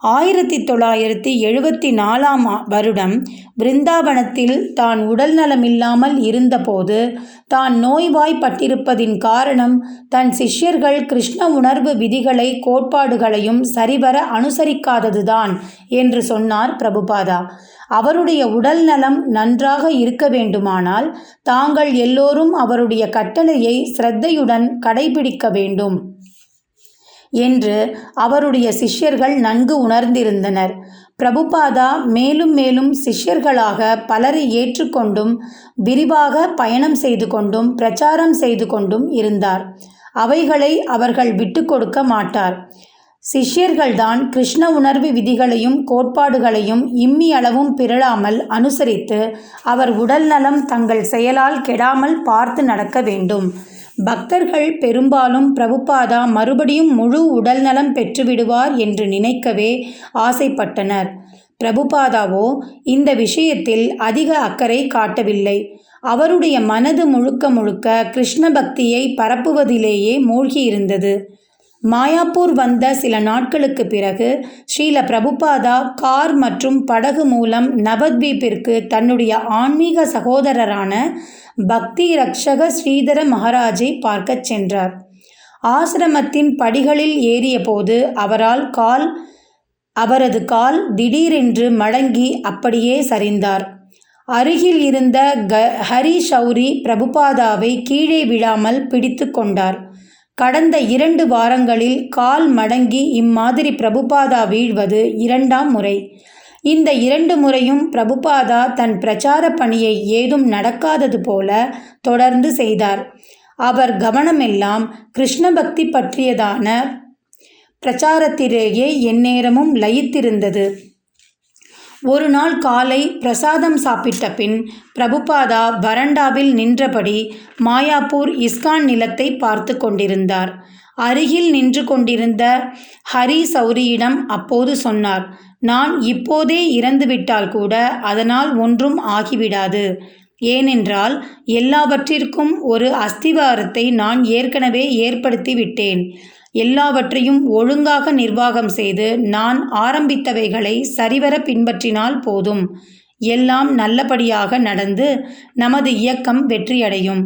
1974 வருடம் பிருந்தாவனத்தில் தான் உடல் நலமில்லாமல் இருந்தபோது தான் நோய்வாய்ப்பட்டிருப்பதின் காரணம் தன் சிஷ்யர்கள் கிருஷ்ண உணர்வு விதிகளை கோட்பாடுகளையும் சரிவர அனுசரிக்காததுதான் என்று சொன்னார் பிரபுபாதா. அவருடைய உடல் நலம் நன்றாக இருக்க வேண்டுமானால் தாங்கள் எல்லோரும் அவருடைய கட்டளையை சிரத்தையுடன் கடைபிடிக்க வேண்டும் என்று அவருடைய சிஷ்யர்கள் நன்கு உணர்ந்திருந்தனர். பிரபுபாதா மேலும் மேலும் சிஷ்யர்களாக பலரை ஏற்றுக்கொண்டும் விரிவாக பயணம் செய்து கொண்டும் பிரச்சாரம் செய்து கொண்டும் இருந்தார். அவைகளை அவர்கள் விட்டு கொடுக்க மாட்டார். சிஷ்யர்கள்தான் கிருஷ்ண உணர்வு விதிகளையும் கோட்பாடுகளையும் இம்மி அளவும் பிறழாமல் அனுசரித்து அவர் உடல் நலம் தங்கள் செயலால் கெடாமல் பார்த்து நடக்க வேண்டும். பக்தர்கள் பெரும்பாலும் பிரபுபாதா மறுபடியும் முழு உடல் நலம் பெற்றுவிடுவார் என்று நினைக்கவே ஆசைப்பட்டனர். பிரபுபாதாவோ இந்த விஷயத்தில் அதிக அக்கறை காட்டவில்லை. அவருடைய மனது முழுக்க கிருஷ்ண பக்தியை பரப்புவதிலேயே மூழ்கியிருந்தது. மாயாப்பூர் வந்த சில நாட்களுக்கு பிறகு ஸ்ரீல பிரபுபாதா கார் மற்றும் படகு மூலம் நவத்வீப்பிற்கு தன்னுடைய ஆன்மீக சகோதரரான பக்தி ரக்ஷக ஸ்ரீதர மகாராஜை பார்க்கச் சென்றார். ஆசிரமத்தின் படிகளில் ஏறிய போது அவரது கால் திடீரென்று மடங்கி அப்படியே சரிந்தார். அருகில் இருந்த ஹரி ஷௌரி பிரபுபாதாவை கீழே விழாமல் பிடித்து கொண்டார். கடந்த 2 வாரங்களில் கால் மடங்கி இம்மாதிரி பிரபுபாதா வீழ்வது 2ஆம் முறை. இந்த 2 முறையும் பிரபுபாதா தன் பிரச்சார பணியை ஏதும் நடக்காதது போல தொடர்ந்து செய்தார். அவர் கவனமெல்லாம் கிருஷ்ண பக்தி பற்றியதான பிரச்சாரத்திலேயே எந்நேரமும் லயித்திருந்தது. ஒரு நாள் காலை பிரசாதம் சாப்பிட்ட பின் பிரபுபாதா வராண்டாவில் நின்றபடி மாயாப்பூர் இஸ்கான் நிலத்தை பார்த்து கொண்டிருந்தார். அருகில் நின்று கொண்டிருந்த ஹரி சௌரியிடம் அப்போது சொன்னார், நான் இப்போதே இறந்துவிட்டால் கூட அதனால் ஒன்றும் ஆகிவிடாது. ஏனென்றால் எல்லாவற்றிற்கும் ஒரு அஸ்திவாரத்தை நான் ஏற்கனவே ஏற்படுத்தி விட்டேன். எல்லாவற்றையும் ஒழுங்காக நிர்வாகம் செய்து நான் ஆரம்பித்தவைகளை சரிவர பின்பற்றினால் போதும். எல்லாம் நல்லபடியாக நடந்து நமது இயக்கம் வெற்றியடையும்.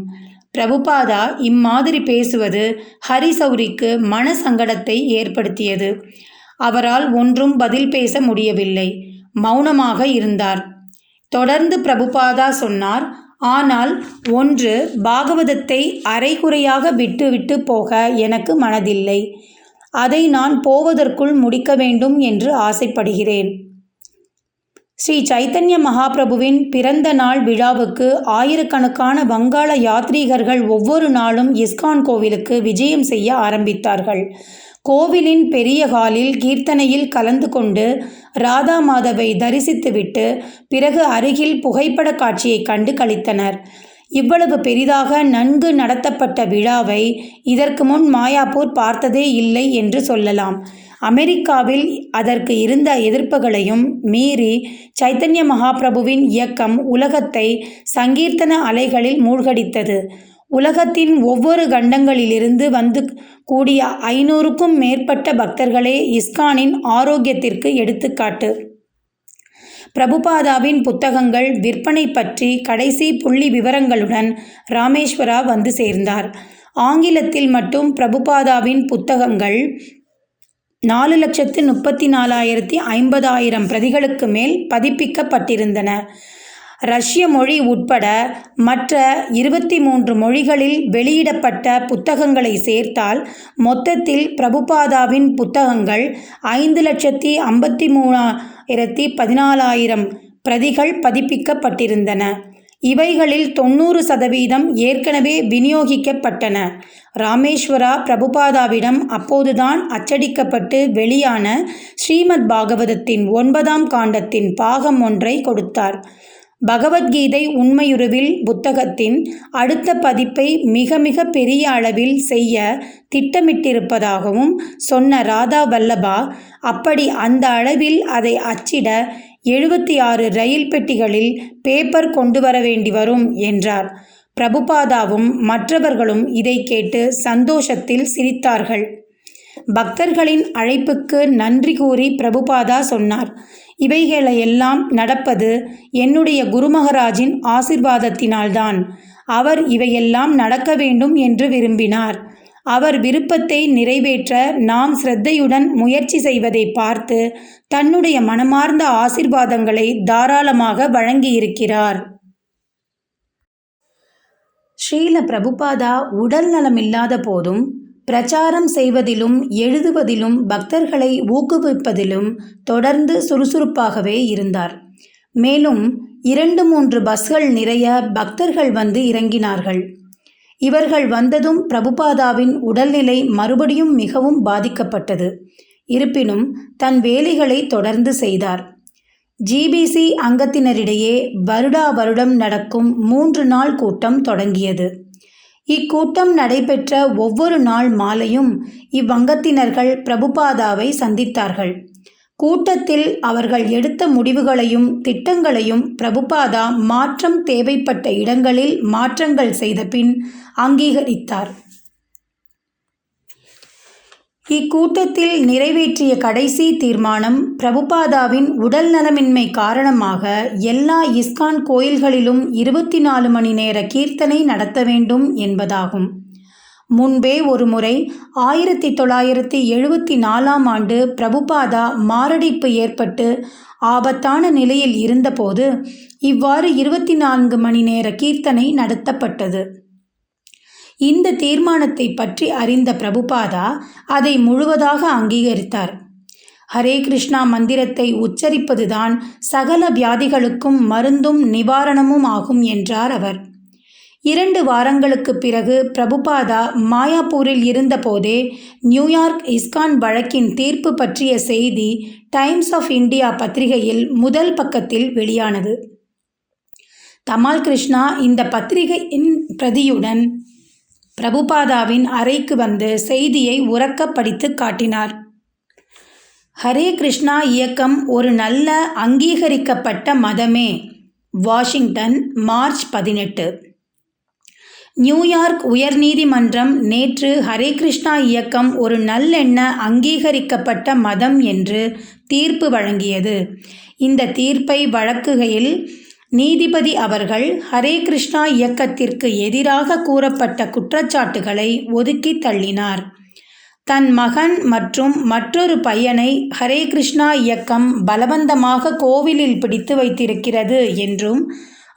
பிரபுபாதா இம்மாதிரி பேசுவது ஹரிசௌரிக்கு மன சங்கடத்தை ஏற்படுத்தியது. அவரால் ஒன்றும் பதில் பேச முடியவில்லை. மௌனமாக இருந்தார். தொடர்ந்து பிரபுபாதா சொன்னார், ஆனால் ஒன்று, பாகவதத்தை அரைகுறையாக விட்டுவிட்டு போக எனக்கு மனதில்லை. அதை நான் போவதற்குள் முடிக்க வேண்டும் என்று ஆசைப்படுகிறேன். ஸ்ரீ சைத்தன்ய மகாபிரபுவின் பிறந்த நாள் விழாவுக்கு ஆயிரக்கணக்கான வங்காள யாத்ரீகர்கள் ஒவ்வொரு நாளும் இஸ்கான் கோவிலுக்கு விஜயம் செய்ய ஆரம்பித்தார்கள். கோவிலின் பெரிய ஹாலில் கீர்த்தனையில் கலந்து கொண்டு ராதா மாதவை தரிசித்துவிட்டு பிறகு அருகில் புகைப்பட காட்சியை கண்டு களித்தனர். இவ்வளவு பெரிதாக நன்கு நடத்தப்பட்ட விழாவை இதற்கு முன் மாயாப்பூர் பார்த்ததே இல்லை என்று சொல்லலாம். அமெரிக்காவில் அதற்கு இருந்த எதிர்ப்புகளையும் மீறி சைத்தன்ய மகாபிரபுவின் இயக்கம் உலகத்தை சங்கீர்த்தன அலைகளில் மூழ்கடித்தது. உலகத்தின் ஒவ்வொரு கண்டங்களிலிருந்து வந்து கூடிய 500க்கும் மேற்பட்ட பக்தர்களே இஸ்கானின் ஆரோக்கியத்திற்கு எடுத்துக்காட்டு. பிரபுபாதாவின் புத்தகங்கள் விற்பனை பற்றி கடைசி புள்ளி விவரங்களுடன் ராமேஸ்வரா வந்து சேர்ந்தார். ஆங்கிலத்தில் மட்டும் பிரபுபாதாவின் புத்தகங்கள் 4,34,50,000 பிரதிகளுக்கு மேல் பதிப்பிக்கப்பட்டிருந்தன. ரஷ்ய மொழி உட்பட மற்ற 23 மொழிகளில் வெளியிடப்பட்ட புத்தகங்களை சேர்த்தால் மொத்தத்தில் பிரபுபாதாவின் புத்தகங்கள் 5,53,14,000 பிரதிகள் பதிப்பிக்கப்பட்டிருந்தன. இவைகளில் 90% ஏற்கனவே விநியோகிக்கப்பட்டன. ராமேஸ்வரா பிரபுபாதாவிடம் அப்போதுதான் அச்சடிக்கப்பட்டு வெளியான ஸ்ரீமத் பாகவதத்தின் 9ஆம் காண்டத்தின் பாகம் ஒன்றை கொடுத்தார். பகவத்கீதை உண்மையுருவில் புத்தகத்தின் அடுத்த பதிப்பை மிக மிக பெரிய அளவில் செய்ய திட்டமிட்டிருப்பதாகவும் சொன்ன ராதா வல்லபா, அப்படி அந்த அளவில் அதை அச்சிட 76 ரயில் பெட்டிகளில் பேப்பர் கொண்டு வர வேண்டி வரும் என்றார். பிரபுபாதாவும் மற்றவர்களும் இதை கேட்டு சந்தோஷத்தில் சிரித்தார்கள். பக்தர்களின் அழைப்புக்கு நன்றி கூறி பிரபுபாதா சொன்னார், இவைகளையெல்லாம் நடப்பது என்னுடைய குருமகராஜின் ஆசிர்வாதத்தினால்தான். அவர் இவையெல்லாம் நடக்க வேண்டும் என்று விரும்பினார். அவர் விருப்பத்தை நிறைவேற்ற நாம் சிரத்தையுடன் முயற்சி செய்வதை பார்த்து தன்னுடைய மனமார்ந்த ஆசிர்வாதங்களை தாராளமாக வழங்கியிருக்கிறார். ஸ்ரீல பிரபுபாதா உடல் நலமில்லாத போதும் பிரச்சாரம் செய்வதிலும் எழுதுவதிலும் பக்தர்களை ஊக்குவிப்பதிலும் தொடர்ந்து சுறுசுறுப்பாகவே இருந்தார். மேலும் 2-3 பஸ்கள் நிறைய பக்தர்கள் வந்து இறங்கினார்கள். இவர்கள் வந்ததும் பிரபுபாதாவின் உடல்நிலை மறுபடியும் மிகவும் பாதிக்கப்பட்டது. இருப்பினும் தன் வேலைகளை தொடர்ந்து செய்தார். ஜிபிசி அங்கத்தினரிடையே வருடா வருடம் நடக்கும் 3 நாள் கூட்டம் தொடங்கியது. இக்கூட்டம் நடைபெற்ற ஒவ்வொரு நாள் மாலையும் இவ்வங்கத்தினர்கள் பிரபுபாதாவை சந்தித்தார்கள். கூட்டத்தில் அவர்கள் எடுத்த முடிவுகளையும் திட்டங்களையும் பிரபுபாதா மாற்றம் தேவைப்பட்ட இடங்களில் மாற்றங்கள் செய்த பின் அங்கீகரித்தார். இக்கூட்டத்தில் நிறைவேற்றிய கடைசி தீர்மானம் பிரபுபாதாவின் உடல் நலமின்மை காரணமாக எல்லா இஸ்கான் கோயில்களிலும் 24 மணி நேர கீர்த்தனை நடத்த வேண்டும் என்பதாகும். முன்பே ஒருமுறை 1974ஆம் ஆண்டு பிரபுபாதா மாரடைப்பு ஏற்பட்டு ஆபத்தான நிலையில் இருந்தபோது இவ்வாறு 24 மணி நேர கீர்த்தனை நடத்தப்பட்டது. இந்த தீர்மானத்தை பற்றி அறிந்த பிரபுபாதா அதை முழுவதாக அங்கீகரித்தார். ஹரே கிருஷ்ணா மந்திரத்தை உச்சரிப்பதுதான் சகல வியாதிகளுக்கும் மருந்தும் நிவாரணமும் ஆகும் என்றார் அவர். 2 வாரங்களுக்கு பிறகு பிரபுபாதா மாயாப்பூரில் இருந்தபோதே நியூயார்க் இஸ்கான் வழக்கின் தீர்ப்பு பற்றிய செய்தி டைம்ஸ் ஆஃப் இந்தியா பத்திரிகையில் முதல் பக்கத்தில் வெளியானது. தமால் கிருஷ்ணா இந்த பத்திரிகையின் பிரதியுடன் பிரபுபாதாவின் அறைக்கு வந்து செய்தியை உரக்க படித்து காட்டினார். ஹரே கிருஷ்ணா இயக்கம் ஒரு நல்ல அங்கீகரிக்கப்பட்ட மதமே. Washington, March 18. நியூயார்க் உயர்நீதிமன்றம் நேற்று ஹரே கிருஷ்ணா இயக்கம் ஒரு நல்லெண்ண அங்கீகரிக்கப்பட்ட மதம் என்று தீர்ப்பு வழங்கியது. இந்த தீர்ப்பை வழங்குகையில் நீதிபதி அவர்கள் ஹரே கிருஷ்ணா இயக்கத்திற்கு எதிராக கூறப்பட்ட குற்றச்சாட்டுகளை ஒதுக்கி தள்ளினார். தன் மகன் மற்றும் மற்றொரு பையனை ஹரே கிருஷ்ணா இயக்கம் பலவந்தமாக கோவிலில் பிடித்து வைத்திருக்கிறது என்றும்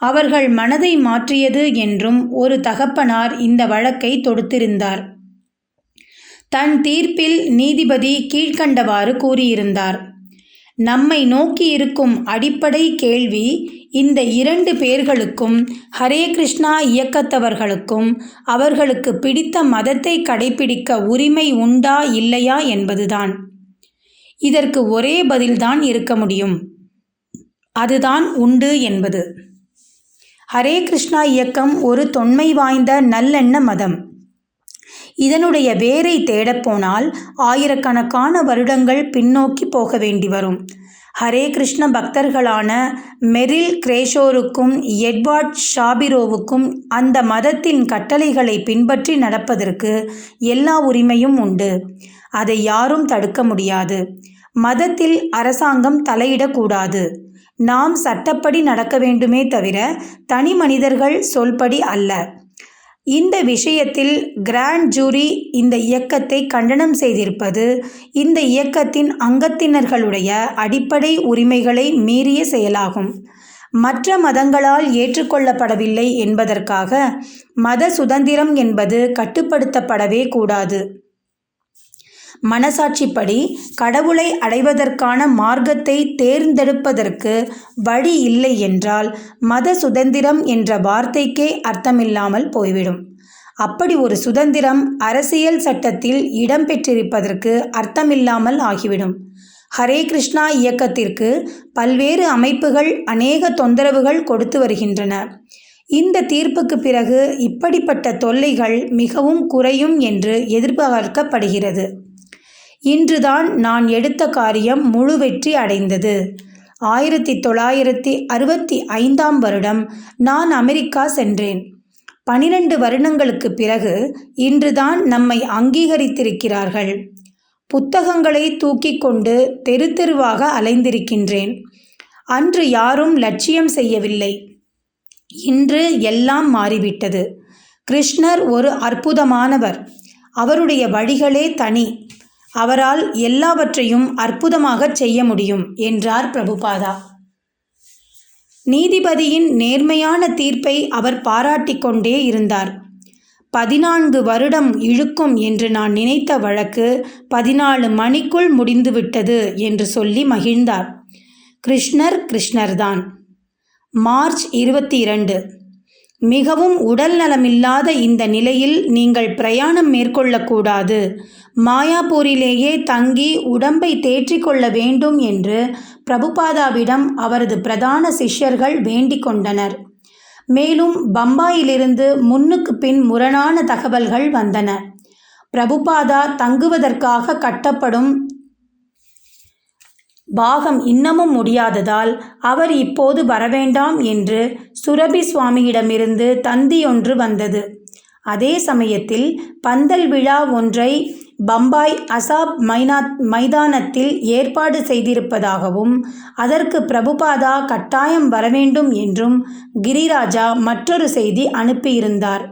அவர்கள் மனதை மாற்றியது என்றும் ஒரு தகப்பனார் இந்த வழக்கை தொடுத்திருந்தார். தன் தீர்ப்பில் நீதிபதி கீழ்க்கண்டவாறு கூறியிருந்தார்: நம்மை நோக்கி இருக்கும் அடிப்படை கேள்வி இந்த 2 பேர்களுக்கும் ஹரே கிருஷ்ணா இயக்கத்தவர்களுக்கும் அவர்களுக்கு பிடித்த மதத்தை கடைபிடிக்க உரிமை உண்டா இல்லையா என்பதுதான். இதற்கு ஒரே பதில்தான் இருக்க முடியும், அதுதான் உண்டு என்பது. ஹரே கிருஷ்ணா இயக்கம் ஒரு தொன்மை வாய்ந்த நல்லெண்ண மதம். இதனுடைய வேரை தேடப்போனால் ஆயிரக்கணக்கான வருடங்கள் பின்னோக்கி போக வேண்டி வரும். ஹரே கிருஷ்ண பக்தர்களான மெரில் கிரேஷோருக்கும் எட்வார்ட் ஷாபிரோவுக்கும் அந்த மதத்தின் கட்டளைகளை பின்பற்றி நடப்பதற்கு எல்லா உரிமையும் உண்டு. அதை யாரும் தடுக்க முடியாது. மதத்தில் அரசாங்கம் தலையிடக்கூடாது. நாம் சட்டப்படி நடக்க வேண்டுமே தவிர தனி மனிதர்கள் சொல்படி அல்ல. இந்த விஷயத்தில் கிராண்ட் ஜூரி இந்த இயக்கத்தை கண்டனம் செய்திருப்பது இந்த இயக்கத்தின் அங்கத்தினர்களுடைய அடிப்படை உரிமைகளை மீறிய செயலாகும். மற்ற மதங்களால் ஏற்றுக்கொள்ளப்படவில்லை என்பதற்காக மத சுதந்திரம் என்பது கட்டுப்படுத்தப்படவே கூடாது. மனசாட்சிப்படி கடவுளை அடைவதற்கான மார்க்கத்தை தேர்ந்தெடுப்பதற்கு வழி இல்லை என்றால் மத சுதந்திரம் என்ற வார்த்தைக்கே அர்த்தமில்லாமல் போய்விடும். அப்படி ஒரு சுதந்திரம் அரசியல் சட்டத்தில் இடம்பெற்றிருப்பதற்கு அர்த்தமில்லாமல் ஆகிவிடும். ஹரே கிருஷ்ணா இயக்கத்திற்கு பல்வேறு அமைப்புகள் அநேக தொந்தரவுகள் கொடுத்து வருகின்றன. இந்த தீர்ப்புக்கு பிறகு இப்படிப்பட்ட தொல்லைகள் மிகவும் குறையும் என்று எதிர்பார்க்கப்படுகிறது. இன்றுதான் நான் எடுத்த காரியம் முழு வெற்றி அடைந்தது. 1965ஆம் வருடம் நான் அமெரிக்கா சென்றேன். 12 வருடங்களுக்கு பிறகு இன்றுதான் நம்மை அங்கீகரித்திருக்கிறார்கள். புத்தகங்களை தூக்கி கொண்டு தெரு தெருவாக அலைந்திருக்கின்றேன். அன்று யாரும் லட்சியம் செய்யவில்லை. இன்று எல்லாம் மாறிவிட்டது. கிருஷ்ணர் ஒரு அற்புதமானவர். அவருடைய வழிகளே தனி. அவரால் எல்லாவற்றையும் அற்புதமாகச் செய்ய முடியும் என்றார் பிரபுபாதா. நீதிபதியின் நேர்மையான தீர்ப்பை அவர் பாராட்டிக் கொண்டே இருந்தார். 14 வருடம் இழுக்கும் என்று நான் நினைத்த வழக்கு 14 மணிக்குள் முடிந்துவிட்டது என்று சொல்லி மகிழ்ந்தார். கிருஷ்ணர் கிருஷ்ணர்தான். மார்ச் 22. மிகவும் உடல் நலமில்லாத இந்த நிலையில் நீங்கள் பிரயாணம் மேற்கொள்ளக்கூடாது. மாயாப்பூரிலேயே தங்கி உடம்பை தேற்றிக்கொள்ள வேண்டும் என்று பிரபுபாதாவிடம் அவரது பிரதான சிஷ்யர்கள் வேண்டிக் கொண்டனர். மேலும் பம்பாயிலிருந்து முன்னுக்கு பின் முரணான தகவல்கள் வந்தன. பிரபுபாதா தங்குவதற்காக கட்டப்படும் பாகம் இன்னமும் முடியாததால் அவர் இப்போது வரவேண்டாம் என்று சுரபி சுவாமியிடமிருந்து தந்தியொன்று வந்தது. அதே சமயத்தில் பந்தல் விழா ஒன்றை பம்பாய் அசாப் மைதானத்தில் ஏற்பாடு செய்திருப்பதாகவும் அதற்கு பிரபுபாதா கட்டாயம் வரவேண்டும் என்றும் கிரிராஜா மற்றொரு செய்தி அனுப்பியிருந்தார்.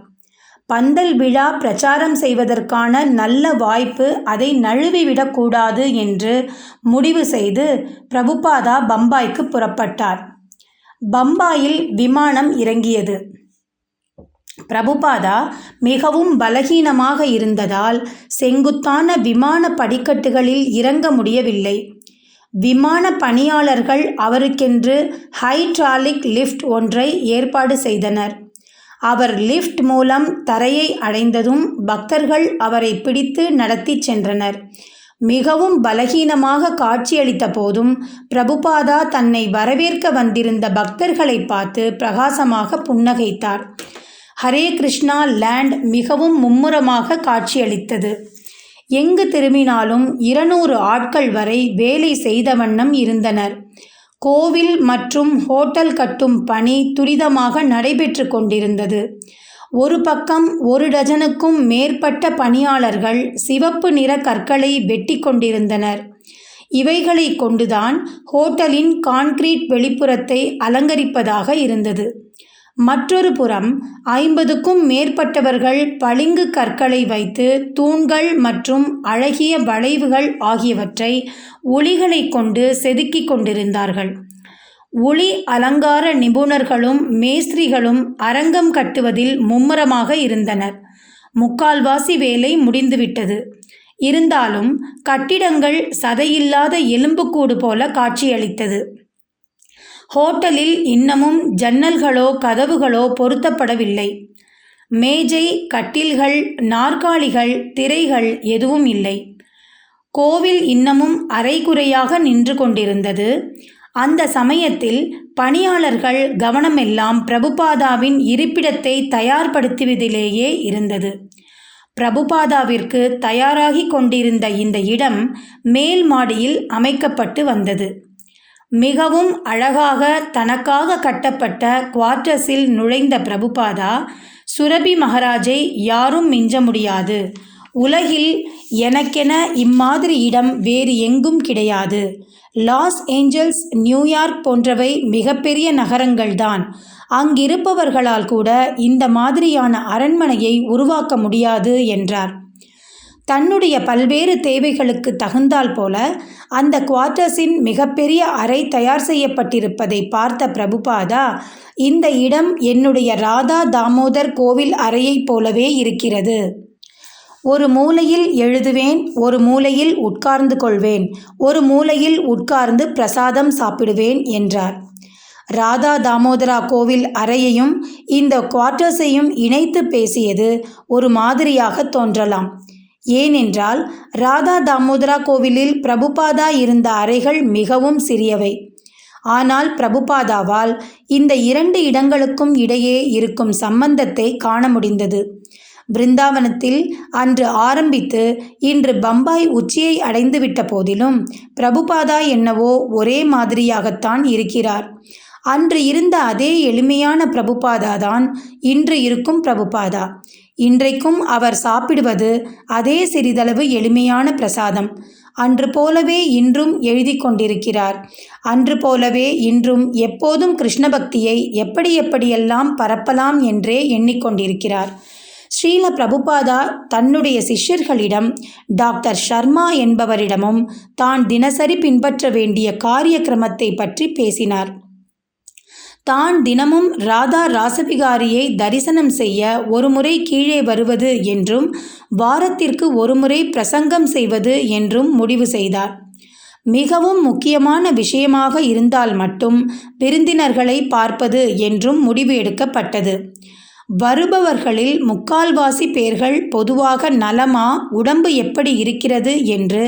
பந்தல் விழா பிரச்சாரம் செய்வதற்கான நல்ல வாய்ப்பு, அதை நழுவிவிடக்கூடாது என்று முடிவு செய்து பிரபுபாதா பம்பாய்க்கு புறப்பட்டார். பம்பாயில் விமானம் இறங்கியது. பிரபுபாதா மிகவும் பலகீனமாக இருந்ததால் செங்குத்தான விமான படிக்கட்டுகளில் இறங்க முடியவில்லை. விமான பணியாளர்கள் அவருக்கென்று ஹைட்ராலிக் லிஃப்ட் ஒன்றை ஏற்பாடு செய்தனர். அவர் லிஃப்ட் மூலம் தரையை அடைந்ததும் பக்தர்கள் அவரை பிடித்து நடத்தி சென்றனர். மிகவும் பலகீனமாக காட்சியளித்த போதும் பிரபுபாதா தன்னை வரவேற்க வந்திருந்த பக்தர்களை பார்த்து பிரகாசமாக புன்னகைத்தார். ஹரே கிருஷ்ணா லேண்ட் மிகவும் மும்முரமாக காட்சியளித்தது. எங்கு திரும்பினாலும் 200 ஆட்கள் வரை வேலை செய்த வண்ணம் இருந்தனர். கோவில் மற்றும் ஹோட்டல் கட்டும் பணி துரிதமாக நடைபெற்று கொண்டிருந்தது. ஒரு பக்கம் 1 டஜனுக்கும் மேற்பட்ட பணியாளர்கள் சிவப்பு நிற கற்களை வெட்டி கொண்டிருந்தனர். இவைகளை கொண்டுதான் ஹோட்டலின் கான்கிரீட் வெளிப்புறத்தை அலங்கரிப்பதாக இருந்தது. மற்றொரு புறம் 50க்கும் மேற்பட்டவர்கள் பளிங்கு கற்களை வைத்து தூண்கள் மற்றும் அழகிய வளைவுகள் ஆகியவற்றை உளிகளை கொண்டு செதுக்கிக் கொண்டிருந்தார்கள். உளி அலங்கார நிபுணர்களும் மேஸ்திரிகளும் அரங்கம் கட்டுவதில் மும்முரமாக இருந்தனர். முக்கால்வாசி வேலை முடிந்துவிட்டது. இருந்தாலும் கட்டிடங்கள் சதையில்லாத எலும்புக்கூடு போல காட்சியளித்தது. ஹோட்டலில் இன்னமும் ஜன்னல்களோ கதவுகளோ பொருத்தப்படவில்லை. மேஜை, கட்டில்கள், நாற்காலிகள், திரைகள் எதுவும் இல்லை. கோவில் இன்னமும் அரைகுறையாக நின்று கொண்டிருந்தது. அந்த சமயத்தில் பணியாளர்கள் கவனமெல்லாம் பிரபுபாதாவின் இருப்பிடத்தை தயார்படுத்துவதிலேயே இருந்தது. பிரபுபாதாவிற்கு தயாராகி கொண்டிருந்த இந்த இடம் மேல் மாடியில் அமைக்கப்பட்டு வந்தது. மிகவும் அழகாக தனக்காக கட்டப்பட்ட குவார்ட்டர்ஸில் நுழைந்த பிரபுபாதா, சுரபி மகாராஜை யாரும் மிஞ்ச முடியாது. உலகில் எனக்கென இம்மாதிரி இடம் வேறு எங்கும் கிடையாது. லாஸ் ஏஞ்சல்ஸ், நியூயார்க் போன்றவை மிகப்பெரிய நகரங்கள்தான். அங்கிருப்பவர்களால் கூட இந்த மாதிரியான அரண்மனையை உருவாக்க முடியாது என்றார். தன்னுடைய பல்வேறு தேவைகளுக்கு தகுந்தால் போல அந்த குவார்ட்டர்ஸின் மிகப்பெரிய அறை தயார் செய்யப்பட்டிருப்பதை பார்த்த பிரபுபாதா, இந்த இடம் என்னுடைய ராதா தாமோதர் கோவில் அறையைப் போலவே இருக்கிறது. ஒரு மூலையில் எழுதுவேன், ஒரு மூலையில் உட்கார்ந்து கொள்வேன், ஒரு மூலையில் உட்கார்ந்து பிரசாதம் சாப்பிடுவேன் என்றார். ராதா தாமோதரா கோவில் அறையையும் இந்த குவார்ட்டர்ஸையும் இணைத்து பேசியது ஒரு மாதிரியாக தோன்றலாம். ஏனென்றால் ராதா தாமோதரா கோவிலில் பிரபுபாதா இருந்த அறைகள் மிகவும் சிறியவை. ஆனால் பிரபுபாதாவால் இந்த 2 இடங்களுக்கும் இடையே இருக்கும் சம்பந்தத்தை காண முடிந்தது. பிருந்தாவனத்தில் அன்று ஆரம்பித்து இன்று பம்பாய் உச்சியை அடைந்துவிட்ட போதிலும் பிரபுபாதா என்னவோ ஒரே மாதிரியாகத்தான் இருக்கிறார். அன்று இருந்த அதே எளிமையான பிரபுபாதா தான் இன்று இருக்கும் பிரபுபாதா. இன்றைக்கும் அவர் சாப்பிடுவது அதே சிறிதளவு எளிமையான பிரசாதம். அன்று போலவே இன்றும் எழுதி கொண்டிருக்கிறார். அன்று போலவே இன்றும் எப்போதும் கிருஷ்ண பக்தியை எப்படி எப்படியெல்லாம் பரப்பலாம் என்றே எண்ணிக்கொண்டிருக்கிறார். ஸ்ரீல பிரபுபாதா தன்னுடைய சிஷ்யர்களிடம் டாக்டர் ஷர்மா என்பவரிடமும் தான் தினசரி பின்பற்ற வேண்டிய காரிய கிரமத்தை பற்றி பேசினார். தான் தினமும் ராதா ராசபிகாரியை தரிசனம் செய்ய ஒரு முறை கீழே வருவது என்றும் வாரத்திற்கு ஒரு முறை பிரசங்கம் செய்வது என்றும் முடிவு செய்தார். மிகவும் முக்கியமான விஷயமாக இருந்தால் மட்டும் விருந்தினர்களை பார்ப்பது என்றும் முடிவு எடுக்கப்பட்டது. வருபவர்களில் முக்கால்வாசி பேர்கள் பொதுவாக நலமா, உடம்பு எப்படி இருக்கிறது என்று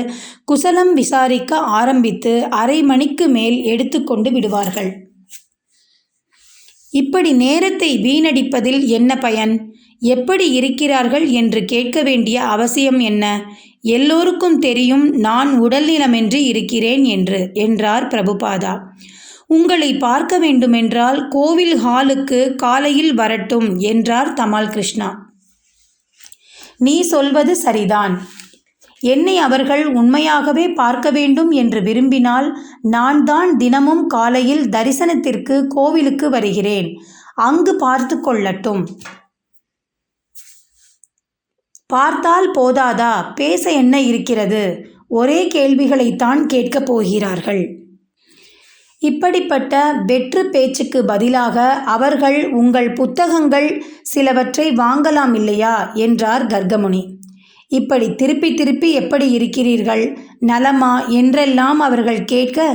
குசலம் விசாரிக்க ஆரம்பித்து அரை மணிக்கு மேல் எடுத்துக்கொண்டு விடுவார்கள். இப்படி நேரத்தை வீணடிப்பதில் என்ன பயன்? எப்படி இருக்கிறார்கள் என்று கேட்க வேண்டிய அவசியம் என்ன? எல்லோருக்கும் தெரியும் நான் உடல்நலமின்றி இருக்கிறேன் என்றார் பிரபுபாதா. உங்களை பார்க்க வேண்டுமென்றால் கோவில் ஹாலுக்கு காலையில் வரட்டும் என்றார் தமால் கிருஷ்ணா. நீ சொல்வது சரிதான். என்னை அவர்கள் உண்மையாகவே பார்க்க வேண்டும் என்று விரும்பினால் நான் தான் தினமும் காலையில் தரிசனத்திற்கு கோவிலுக்கு வருகிறேன். அங்கு பார்த்து கொள்ளட்டும். பார்த்தால் போதாதா? பேச என்ன இருக்கிறது? ஒரே கேள்விகளைத்தான் கேட்கப் போகிறார்கள். இப்படிப்பட்ட வெற்று பேச்சுக்கு பதிலாக அவர்கள் உங்கள் புத்தகங்கள் சிலவற்றை வாங்கலாம் இல்லையா என்றார் கர்கமுனி. இப்படி திருப்பி திருப்பி எப்படி இருக்கிறீர்கள், நலமா என்றெல்லாம் அவர்கள் கேட்க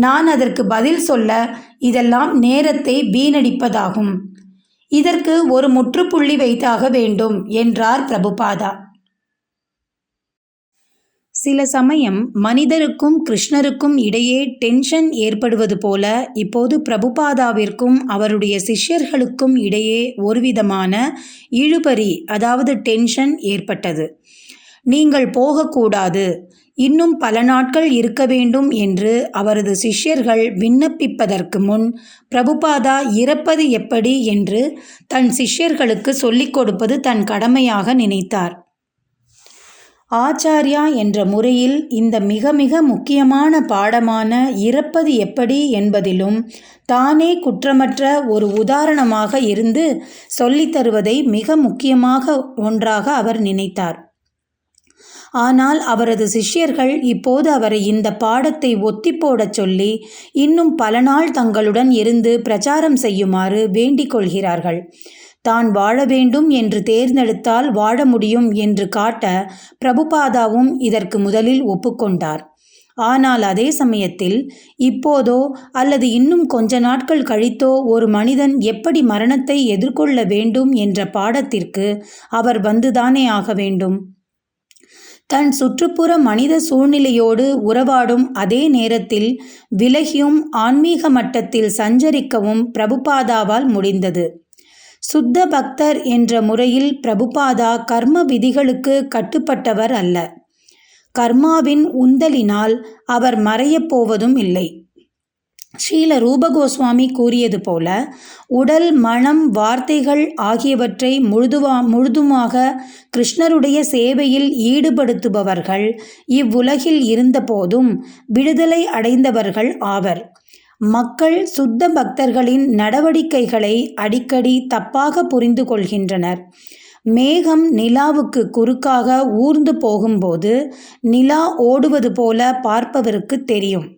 நான் அதற்கு பதில் சொல்ல இதெல்லாம் நேரத்தை வீணடிப்பதாகும். இதற்கு ஒரு முற்றுப்புள்ளி வைத்தாக வேண்டும் என்றார் பிரபுபாதா. சில சமயம் மனிதருக்கும் கிருஷ்ணருக்கும் இடையே டென்ஷன் ஏற்படுவது போல இப்போது பிரபுபாதாவிற்கும் அவருடைய சிஷ்யர்களுக்கும் இடையே ஒருவிதமான இழுபறி, அதாவது டென்ஷன் ஏற்பட்டது. நீங்கள் போகக்கூடாது, இன்னும் பல நாட்கள் இருக்க வேண்டும் என்று அவரது சிஷ்யர்கள் விண்ணப்பிப்பதற்கு முன் பிரபுபாதா இறப்பது எப்படி என்று தன் சிஷ்யர்களுக்கு சொல்லிக் கொடுப்பது தன் கடமையாக நினைத்தார். ஆச்சார்யா என்ற முறையில் இந்த மிக மிக முக்கியமான பாடமான இறப்பது எப்படி என்பதிலும் தானே குற்றமற்ற ஒரு உதாரணமாக இருந்து சொல்லித்தருவதை மிக முக்கியமாக ஒன்றாக அவர் நினைத்தார். ஆனால் அவரது சிஷ்யர்கள் இப்போது அவரை இந்த பாடத்தை ஒத்தி போடச் சொல்லி இன்னும் பல நாள் தங்களுடன் இருந்து பிரச்சாரம் செய்யுமாறு வேண்டிக் கொள்கிறார்கள். தான் வாழ வேண்டும் என்று தேர்ந்தெடுத்தால் வாழ முடியும் என்று காட்ட பிரபுபாதாவும் இதற்கு முதலில் ஒப்புக்கொண்டார். ஆனால் அதே சமயத்தில் இப்போதோ அல்லது இன்னும் கொஞ்ச நாட்கள் கழித்தோ ஒரு மனிதன் எப்படி மரணத்தை எதிர்கொள்ள வேண்டும் என்ற பாடத்திற்கு அவர் வந்துதானே ஆக வேண்டும். தன் சுற்றுப்புற மனித சூழ்நிலையோடு உறவாடும் அதே நேரத்தில் விலகியும் ஆன்மீக மட்டத்தில் சஞ்சரிக்கவும் பிரபுபாதாவால் முடிந்தது. சுத்த பக்தர் என்ற முறையில் பிரபுபாதா கர்ம விதிகளுக்கு கட்டுப்பட்டவர் அல்ல. கர்மாவின் உந்தலினால் அவர் மறையப் போவதும் இல்லை. ஸ்ரீல ரூப கோஸ்வாமி கூறியது போல, உடல், மனம், வார்த்தைகள் ஆகியவற்றை முழுதுமாக கிருஷ்ணருடைய சேவையில் ஈடுபடுத்துபவர்கள் இவ்வுலகில் இருந்தபோதும் விடுதலை அடைந்தவர்கள் ஆவர். மக்கள் சுத்த பக்தர்களின் நடவடிக்கைகளை அடிக்கடி தப்பாக புரிந்து கொள்கின்றனர். மேகம் நிலாவுக்கு குறுக்காக ஊர்ந்து போகும்போது நிலா ஓடுவது போல பார்ப்பவருக்கு தெரியும்.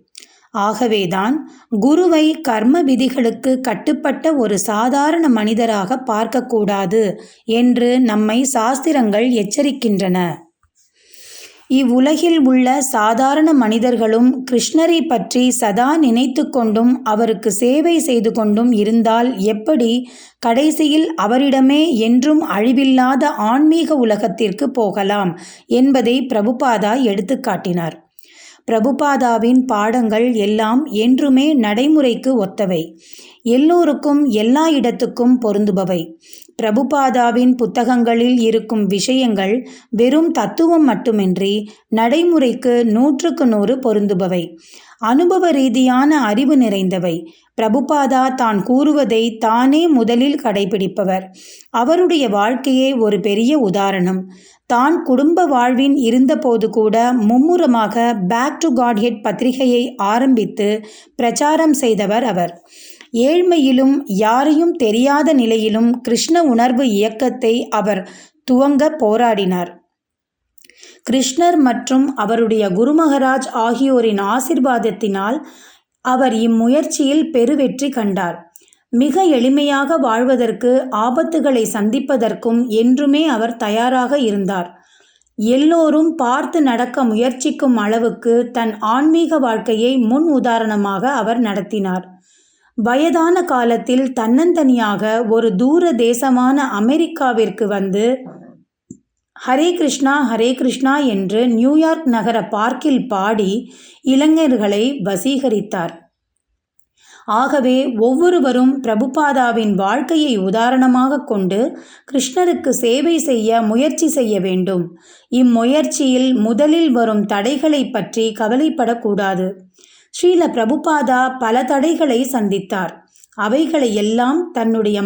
ஆகவேதான் குருவை கர்ம விதிகளுக்கு கட்டுப்பட்ட ஒரு சாதாரண மனிதராக பார்க்கக்கூடாது என்று நம்மை சாஸ்திரங்கள் எச்சரிக்கின்றன. இவ்வுலகில் உள்ள சாதாரண மனிதர்களும் கிருஷ்ணரை பற்றி சதா நினைத்து கொண்டும் அவருக்கு சேவை செய்து கொண்டும் இருந்தால் எப்படி கடைசியில் அவரிடமே என்றும் அழிவில்லாத ஆன்மீக உலகத்திற்கு போகலாம் என்பதை பிரபுபாதா எடுத்துக்காட்டினார். பிரபுபாதாவின் பாடங்கள் எல்லாம் என்றுமே நடைமுறைக்கு ஒத்தவை, எல்லோருக்கும் எல்லா இடத்துக்கும் பொருந்துபவை. பிரபுபாதாவின் புத்தகங்களில் இருக்கும் விஷயங்கள் வெறும் தத்துவம் மட்டுமின்றி நடைமுறைக்கு 100க்கு 100 பொருந்துபவை, அனுபவ ரீதியான அறிவு நிறைந்தவை. பிரபுபாதா தான் கூறுவதை தானே முதலில் கடைபிடிப்பவர். அவருடைய வாழ்க்கையே ஒரு பெரிய உதாரணம். தான் குடும்ப வாழ்வின் இருந்தபோது கூட மும்முரமாக பேக் டு காட்ஹெட் பத்திரிகையை ஆரம்பித்து பிரச்சாரம் செய்தவர் அவர். ஏழ்மையிலும் யாரையும் தெரியாத நிலையிலும் கிருஷ்ண உணர்வு இயக்கத்தை அவர் துவங்க போராடினார். கிருஷ்ணர் மற்றும் அவருடைய குருமகராஜ் ஆகியோரின் ஆசிர்வாதத்தினால் அவர் இம்முயற்சியில் பெருவெற்றி கண்டார். மிக எளிமையாக வாழ்வதற்கு, ஆபத்துகளை சந்திப்பதற்கும் என்றுமே அவர் தயாராக இருந்தார். எல்லோரும் பார்த்து நடக்க முயற்சிக்கும் அளவுக்கு தன் ஆன்மீக வாழ்க்கையை முன் உதாரணமாக அவர் நடத்தினார். வயதான காலத்தில் தன்னந்தனியாக ஒரு தூர தேசமான அமெரிக்காவிற்கு வந்து ஹரே கிருஷ்ணா என்று நியூயார்க் நகர பார்க்கில் பாடி இளைஞர்களை வசீகரித்தார். ஆகவே ஒவ்வொருவரும் பிரபுபாதாவின் வாழ்க்கையை உதாரணமாக கொண்டு கிருஷ்ணருக்கு சேவை செய்ய முயற்சி செய்ய வேண்டும். இம்முயற்சியில் முதலில் வரும் தடைகளை பற்றி கவலைப்படக்கூடாது. ஸ்ரீல பிரபுபாதா பல தடைகளை சந்தித்தார். அவைகளை எல்லாம் தன்னுடைய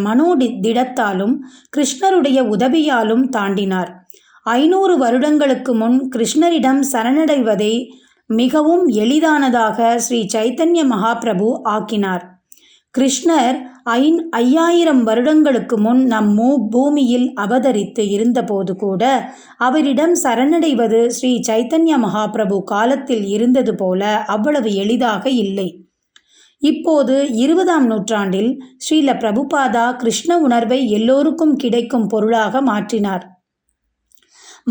திடத்தாலும் கிருஷ்ணருடைய உதவியாலும் தாண்டினார். 500 வருடங்களுக்கு முன் கிருஷ்ணரிடம் சரணடைவதை மிகவும் எளிதானதாக ஸ்ரீ சைத்தன்ய மகாபிரபு ஆக்கினார். கிருஷ்ணர் 5000 வருடங்களுக்கு முன் நம் பூமியில் அவதரித்து இருந்தபோது கூட அவரிடம் சரணடைவது ஸ்ரீ சைத்தன்ய மகாபிரபு காலத்தில் இருந்தது போல அவ்வளவு எளிதாக இல்லை. இப்போது 20ஆம் நூற்றாண்டில் ஸ்ரீல பிரபுபாதா கிருஷ்ண உணர்வை எல்லோருக்கும் கிடைக்கும் பொருளாக மாற்றினார்.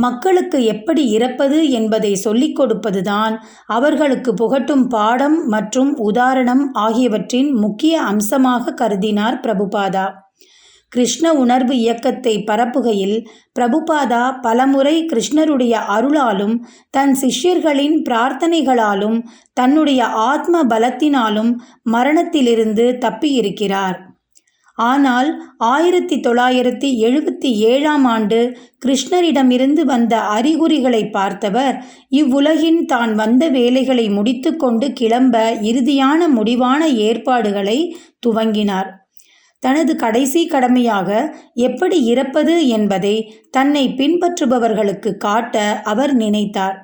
மக்களுக்கு எப்படி இறப்பது என்பதை சொல்லிக் கொடுப்பதுதான் அவர்களுக்கு புகட்டும் பாடம் மற்றும் உதாரணம் ஆகியவற்றின் முக்கிய அம்சமாக கருதினார் பிரபுபாதா. கிருஷ்ண உணர்வு இயக்கத்தை பரப்புகையில் பிரபுபாதா பலமுறை கிருஷ்ணருடைய அருளாலும் தன் சிஷ்யர்களின் பிரார்த்தனைகளாலும் தன்னுடைய ஆத்ம பலத்தினாலும் மரணத்திலிருந்து தப்பியிருக்கிறார். ஆனால் 1977 கிருஷ்ணரிடமிருந்து வந்த அறிகுறிகளை பார்த்தவர் இவ்வுலகின் தான் வந்த வேலைகளை முடித்து கொண்டு கிளம்ப இறுதியான முடிவான ஏற்பாடுகளை துவங்கினார். தனது கடைசி கடமையாக எப்படி இறப்பது என்பதை தன்னை பின்பற்றுபவர்களுக்கு காட்ட அவர் நினைத்தார்.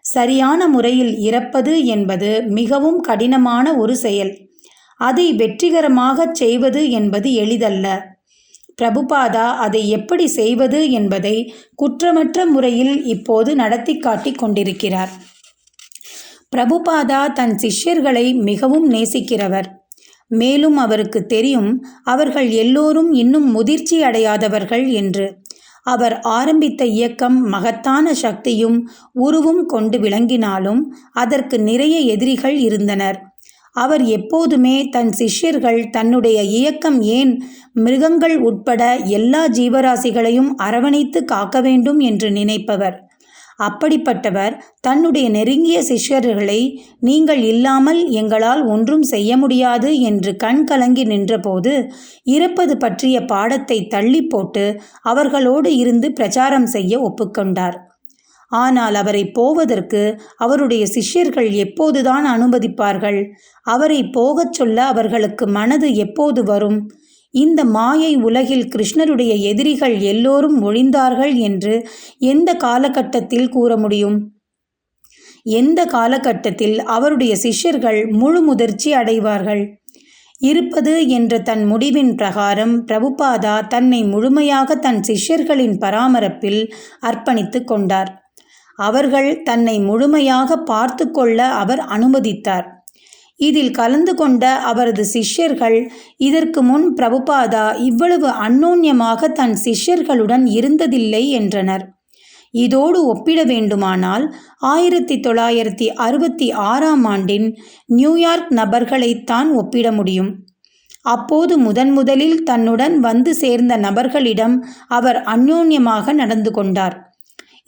சரியான முறையில் இறப்பது என்பது மிகவும் கடினமான ஒரு செயல். அதை வெற்றிகரமாகச் செய்வது என்பது எளிதல்ல. பிரபுபாதா அதை எப்படி செய்வது என்பதை குற்றமற்ற முறையில் இப்போது நடத்தி காட்டிக் கொண்டிருக்கிறார். பிரபுபாதா தன் சிஷ்யர்களை மிகவும் நேசிக்கிறவர். மேலும் அவருக்கு தெரியும் அவர்கள் எல்லோரும் இன்னும் முதிர்ச்சி அடையாதவர்கள் என்று. அவர் ஆரம்பித்த இயக்கம் மகத்தான சக்தியும் உருவும் கொண்டு விளங்கினாலும் அதற்கு நிறைய எதிரிகள் இருந்தனர். அவர் எப்போதுமே தன் சிஷ்யர்கள் தன்னுடைய இயக்கம் ஏன் மிருகங்கள் உட்பட எல்லா ஜீவராசிகளையும் அரவணைத்து காக்க வேண்டும் என்று நினைப்பவர். அப்படிப்பட்டவர் தன்னுடைய நெருங்கிய சிஷ்யர்களை நீங்கள் இல்லாமல் எங்களால் ஒன்றும் செய்ய முடியாது என்று கண் கலங்கி நின்றபோது இறப்பது பற்றிய பாடத்தை தள்ளி போட்டு அவர்களோடு இருந்து பிரச்சாரம் செய்ய ஒப்புக்கொண்டார். ஆனால் அவரை போவதற்கு அவருடைய சிஷ்யர்கள் எப்போதுதான் அனுமதிப்பார்கள்? அவரை போகச் சொல்ல அவர்களுக்கு மனது எப்போது வரும்? இந்த மாயை உலகில் கிருஷ்ணருடைய எதிரிகள் எல்லோரும் ஒழிந்தார்கள் என்று எந்த காலகட்டத்தில் கூற முடியும்? எந்த காலகட்டத்தில் அவருடைய சிஷ்யர்கள் முழு முதிர்ச்சி அடைவார்கள்? இருப்பது என்ற தன் முடிவின் பிரகாரம் பிரபுபாதா தன்னை முழுமையாக தன் சிஷ்யர்களின் பராமரிப்பில் அர்ப்பணித்து கொண்டார். அவர்கள் தன்னை முழுமையாக பார்த்து கொள்ள அவர் அனுமதித்தார். இதில் கலந்து கொண்ட அவரது சிஷ்யர்கள் இதற்கு முன் பிரபுபாதா இவ்வளவு அந்யோன்யமாக தன் சிஷ்யர்களுடன் இருந்ததில்லை என்றனர். இதோடு ஒப்பிட வேண்டுமானால் 1966 நியூயார்க் நபர்களைத்தான் ஒப்பிட முடியும். அப்போது முதலில் தன்னுடன் வந்து சேர்ந்த நபர்களிடம் அவர் அந்யோன்யமாக நடந்து கொண்டார்.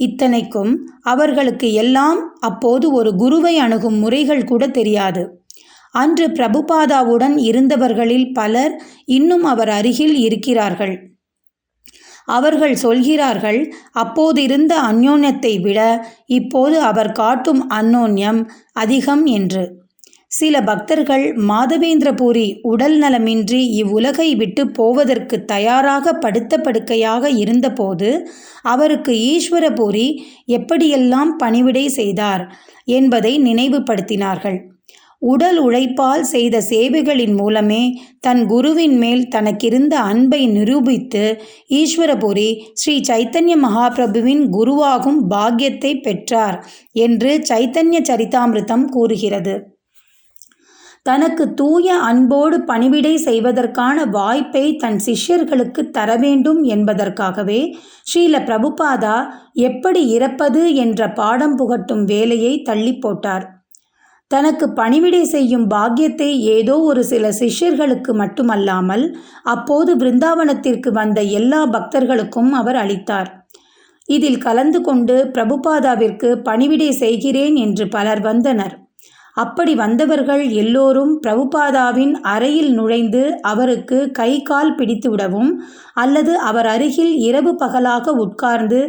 இத்தனைக்கும் அவர்களுக்கு எல்லாம் அப்போது ஒரு குருவை அணுகும் முறைகள் கூட தெரியாது. அன்று பிரபுபாதாவுடன் இருந்தவர்களில் பலர் இன்னும் அவர் அருகில் இருக்கிறார்கள். அவர்கள் சொல்கிறார்கள், அப்போதிருந்த அந்யோன்யத்தை விட இப்போது அவர் காட்டும் அந்யோன்யம் அதிகம் என்று. சில பக்தர்கள் மாதவேந்திரபுரி உடல் நலமின்றி இவ்வுலகை விட்டு போவதற்கு தயாராக படுத்த படுக்கையாக இருந்தபோது அவருக்கு ஈஸ்வரபுரி எப்படியெல்லாம் பணிவிடை செய்தார் என்பதை நினைவுபடுத்தினார்கள். உடல் உழைப்பால் செய்த சேவைகளின் மூலமே தன் குருவின் மேல் தனக்கிருந்த அன்பை நிரூபித்து ஈஸ்வரபுரி ஸ்ரீ சைத்தன்ய மகாபிரபுவின் குருவாகும் பாக்கியத்தை பெற்றார் என்று சைத்தன்ய சரிதாமிர்தம் கூறுகிறது. தனக்கு தூய அன்போடு பணிவிடை செய்வதற்கான வாய்ப்பை தன் சிஷ்யர்களுக்கு தர வேண்டும் என்பதற்காகவே ஸ்ரீல பிரபுபாதா எப்படி இறப்பது என்ற பாடம் புகட்டும் வேலையை தள்ளி போட்டார். தனக்கு பணிவிடை செய்யும் பாக்கியத்தை ஏதோ ஒரு சில சிஷ்யர்களுக்கு மட்டுமல்லாமல் அப்போது பிருந்தாவனத்திற்கு வந்த எல்லா பக்தர்களுக்கும் அவர் அளித்தார். இதில் கலந்து கொண்டு பிரபுபாதாவிற்கு பணிவிடை செய்கிறேன் என்று பலர் வந்தனர். அப்படி வந்தவர்கள் எல்லோரும் பிரபுபாதாவின் அறையில் நுழைந்து அவருக்கு கை கால் பிடித்துவிடவும் அல்லது அவர் அருகில் இரவு பகலாக உட்கார்ந்து